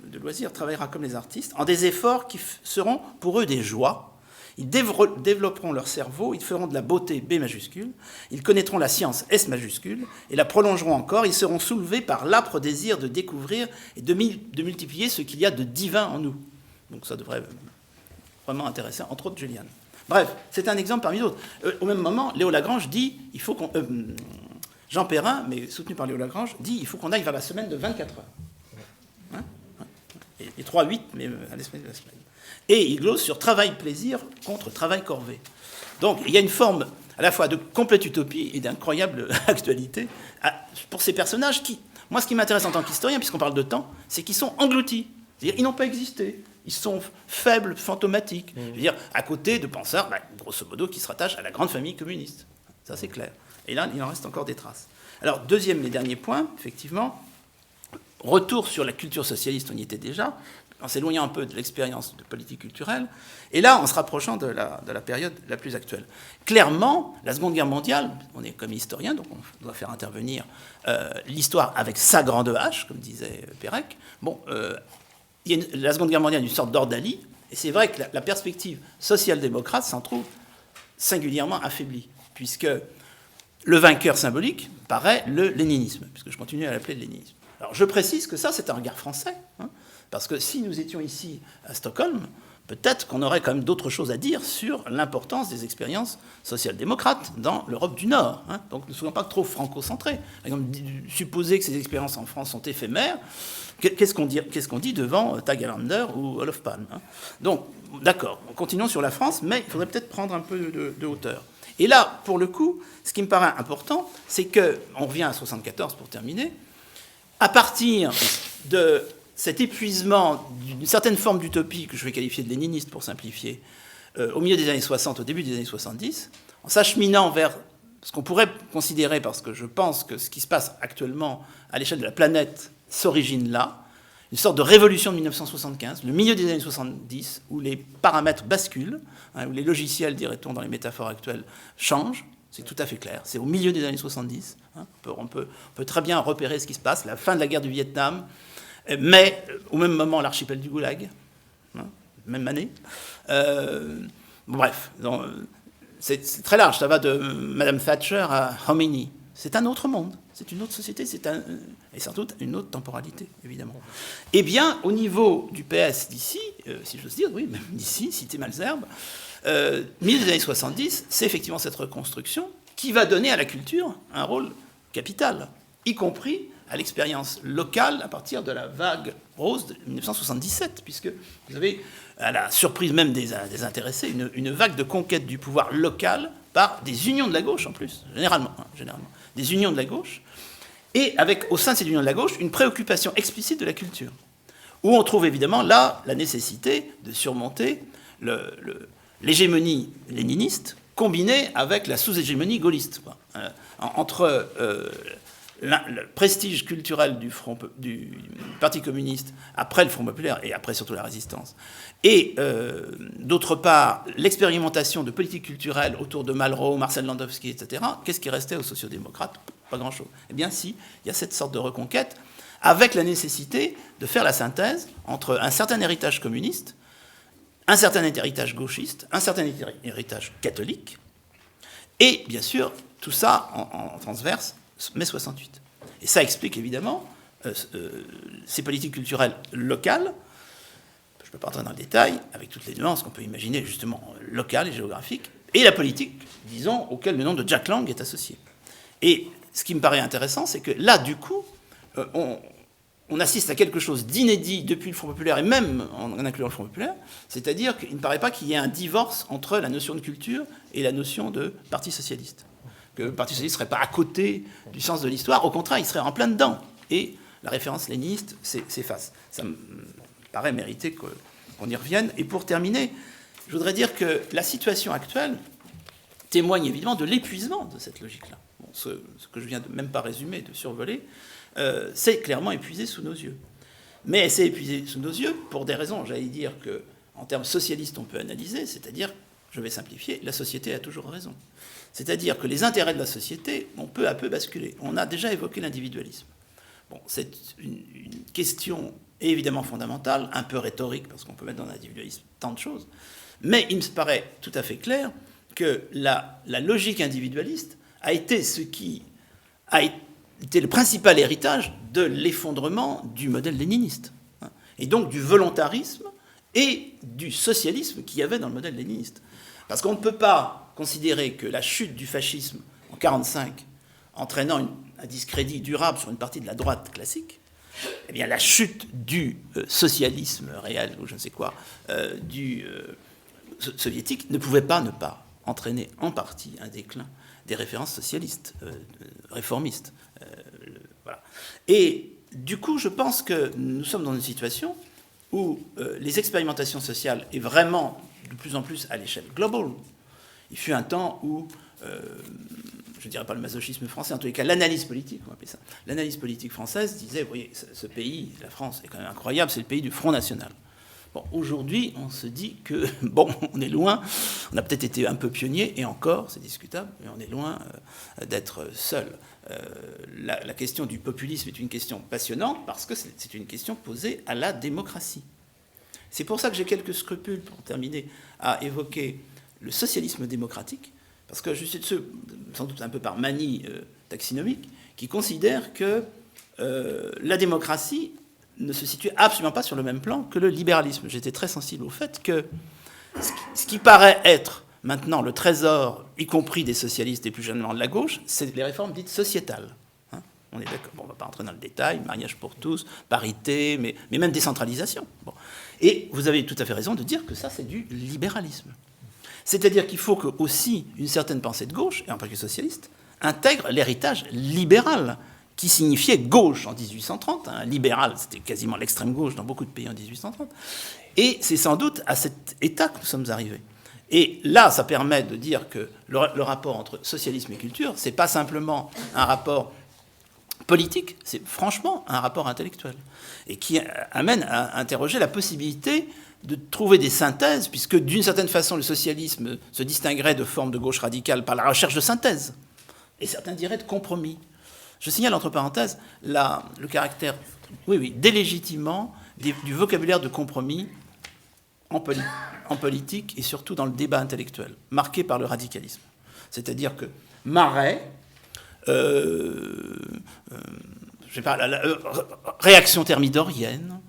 de loisirs travaillera comme les artistes, en des efforts qui seront pour eux des joies. Ils développeront leur cerveau, ils feront de la beauté B majuscule, ils connaîtront la science S majuscule, et la prolongeront encore, ils seront soulevés par l'âpre désir de découvrir et de multiplier ce qu'il y a de divin en nous. Donc ça devrait vraiment intéresser, entre autres, Juliane. Bref, c'est un exemple parmi d'autres. Au même moment, Léo Lagrange dit, il faut qu'on... Jean Perrin, mais soutenu par Léo Lagrange, dit il faut qu'on aille vers la semaine de 24 heures. Et 3-8, mais à la semaine de la semaine. Et il glose sur travail-plaisir contre travail-corvée. Donc il y a une forme à la fois de complète utopie et d'incroyable actualité pour ces personnages qui... Moi, ce qui m'intéresse en tant qu'historien, puisqu'on parle de temps, c'est qu'ils sont engloutis. C'est-à-dire ils n'ont pas existé. Ils sont faibles, fantomatiques. Je veux dire, à côté de penseurs, grosso modo, qui se rattachent à la grande famille communiste. Ça, c'est clair. Et là, il en reste encore des traces. Alors, deuxième et dernier point, effectivement, retour sur la culture socialiste, on y était déjà, en s'éloignant un peu de l'expérience de politique culturelle, et là, en se rapprochant de la période la plus actuelle. Clairement, la Seconde Guerre mondiale, on est comme historien, donc on doit faire intervenir l'histoire avec sa grande hache, comme disait Pérec. Bon, la Seconde Guerre mondiale est une sorte d'ordalie, et c'est vrai que la perspective social-démocrate s'en trouve singulièrement affaiblie, puisque le vainqueur symbolique paraît le léninisme, puisque je continue à l'appeler le léninisme. Alors je précise que ça, c'est un regard français, parce que si nous étions ici à Stockholm, peut-être qu'on aurait quand même d'autres choses à dire sur l'importance des expériences social-démocrates dans l'Europe du Nord. Donc ne soyons pas trop franco-centrés. Par exemple, supposer que ces expériences en France sont éphémères, qu'est-ce qu'on dit devant Tage Erlander ou Olof Palme. Donc, d'accord, continuons sur la France, mais il faudrait peut-être prendre un peu de hauteur. Et là, pour le coup, ce qui me paraît important, c'est qu'on revient à 1974 pour terminer, à partir de cet épuisement d'une certaine forme d'utopie que je vais qualifier de léniniste pour simplifier, au milieu des années 60, au début des années 70, en s'acheminant vers ce qu'on pourrait considérer, parce que je pense que ce qui se passe actuellement à l'échelle de la planète s'origine là, une sorte de révolution de 1975, le milieu des années 70, où les paramètres basculent, où les logiciels, dirait-on dans les métaphores actuelles, changent. C'est tout à fait clair. C'est au milieu des années 70. On peut très bien repérer ce qui se passe, la fin de la guerre du Vietnam, mais au même moment, l'archipel du Goulag, même année. Bref, c'est très large. Ça va de Madame Thatcher à Khomeini. C'est un autre monde, c'est une autre société, et sans doute une autre temporalité, évidemment. Eh bien, au niveau du PS d'ici, si j'ose dire, oui, même d'ici, cité Malesherbes, milieu des années 70, c'est effectivement cette reconstruction qui va donner à la culture un rôle capital, y compris à l'expérience locale à partir de la vague rose de 1977, puisque vous avez, à la surprise même des intéressés, une vague de conquête du pouvoir local par des unions de la gauche en plus, généralement, des unions de la gauche, et avec, au sein de ces unions de la gauche, une préoccupation explicite de la culture, où on trouve évidemment là la nécessité de surmonter l'hégémonie léniniste combinée avec la sous-hégémonie gaulliste, quoi. Entre le prestige culturel du Parti communiste après le Front populaire et après surtout la résistance, et d'autre part l'expérimentation de politique culturelle autour de Malraux, Marcel Landowski, etc., qu'est-ce qui restait aux sociodémocrates? Pas grand-chose. Eh bien si, il y a cette sorte de reconquête avec la nécessité de faire la synthèse entre un certain héritage communiste, un certain héritage gauchiste, un certain héritage catholique, et bien sûr tout ça en transverse, mai 68. Et ça explique évidemment ces politiques culturelles locales. Je ne peux pas entrer dans le détail, avec toutes les nuances qu'on peut imaginer justement locales et géographiques, et la politique, disons, auquel le nom de Jack Lang est associé. Et ce qui me paraît intéressant, c'est que là, du coup, on assiste à quelque chose d'inédit depuis le Front populaire, et même en incluant le Front populaire, c'est-à-dire qu'il ne paraît pas qu'il y ait un divorce entre la notion de culture et la notion de parti socialiste. Que le Parti socialiste ne serait pas à côté du sens de l'histoire, au contraire, il serait en plein dedans. Et la référence léniniste s'efface. Ça me paraît mériter qu'on y revienne. Et pour terminer, je voudrais dire que la situation actuelle témoigne évidemment de l'épuisement de cette logique-là. Bon, ce que je viens de même pas résumer, de survoler, c'est clairement épuisé sous nos yeux. Mais c'est épuisé sous nos yeux pour des raisons, j'allais dire, qu'en termes socialistes, on peut analyser, c'est-à-dire, je vais simplifier, la société a toujours raison. C'est-à-dire que les intérêts de la société ont peu à peu basculé. On a déjà évoqué l'individualisme. Bon, c'est une question évidemment fondamentale, un peu rhétorique, parce qu'on peut mettre dans l'individualisme tant de choses, mais il me paraît tout à fait clair que la logique individualiste a été ce qui a été le principal héritage de l'effondrement du modèle léniniste, et donc du volontarisme et du socialisme qu'il y avait dans le modèle léniniste. Parce qu'on ne peut pas considérer que la chute du fascisme en 1945, entraînant un discrédit durable sur une partie de la droite classique, eh bien la chute du socialisme réel, ou je ne sais quoi, soviétique, ne pouvait pas ne pas entraîner en partie un déclin des références socialistes, réformistes. Voilà. Et du coup, je pense que nous sommes dans une situation où les expérimentations sociales, et vraiment de plus en plus à l'échelle globale, il fut un temps où, je ne dirais pas le masochisme français, en tous les cas l'analyse politique, on va appeler ça, l'analyse politique française disait, vous voyez, ce pays, la France, est quand même incroyable, c'est le pays du Front National. Bon, aujourd'hui, on se dit que, bon, on est loin, on a peut-être été un peu pionnier, et encore, c'est discutable, mais on est loin d'être seul. La question du populisme est une question passionnante, parce que c'est une question posée à la démocratie. C'est pour ça que j'ai quelques scrupules, pour terminer, à évoquer le socialisme démocratique, parce que je suis de ceux, sans doute un peu par manie taxinomique, qui considèrent que la démocratie ne se situe absolument pas sur le même plan que le libéralisme. J'étais très sensible au fait que ce qui paraît être maintenant le trésor, y compris des socialistes et plus généralement de la gauche, c'est les réformes dites sociétales. Hein, on est d'accord, bon, on ne va pas entrer dans le détail, mariage pour tous, parité, mais même décentralisation. Bon. Et vous avez tout à fait raison de dire que ça, c'est du libéralisme. C'est-à-dire qu'il faut que aussi une certaine pensée de gauche, et en particulier socialiste, intègre l'héritage libéral, qui signifiait gauche en 1830. Hein, libéral, c'était quasiment l'extrême gauche dans beaucoup de pays en 1830. Et c'est sans doute à cet état que nous sommes arrivés. Et là, ça permet de dire que le rapport entre socialisme et culture, c'est pas simplement un rapport politique, c'est franchement un rapport intellectuel. Et qui amène à interroger la possibilité de trouver des synthèses, puisque d'une certaine façon, le socialisme se distinguerait de formes de gauche radicale par la recherche de synthèse. Et certains diraient de compromis. Je signale entre parenthèses le caractère, délégitimement du vocabulaire de compromis en politique et surtout dans le débat intellectuel, marqué par le radicalisme. C'est-à-dire que Marais, réaction thermidorienne,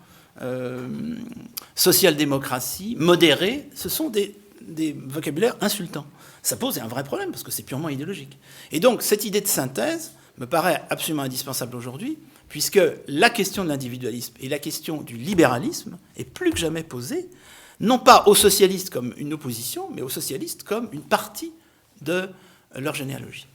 social-démocratie, modérée, ce sont des vocabulaires insultants. Ça pose un vrai problème parce que c'est purement idéologique. Et donc cette idée de synthèse me paraît absolument indispensable aujourd'hui, puisque la question de l'individualisme et la question du libéralisme est plus que jamais posée, non pas aux socialistes comme une opposition, mais aux socialistes comme une partie de leur généalogie.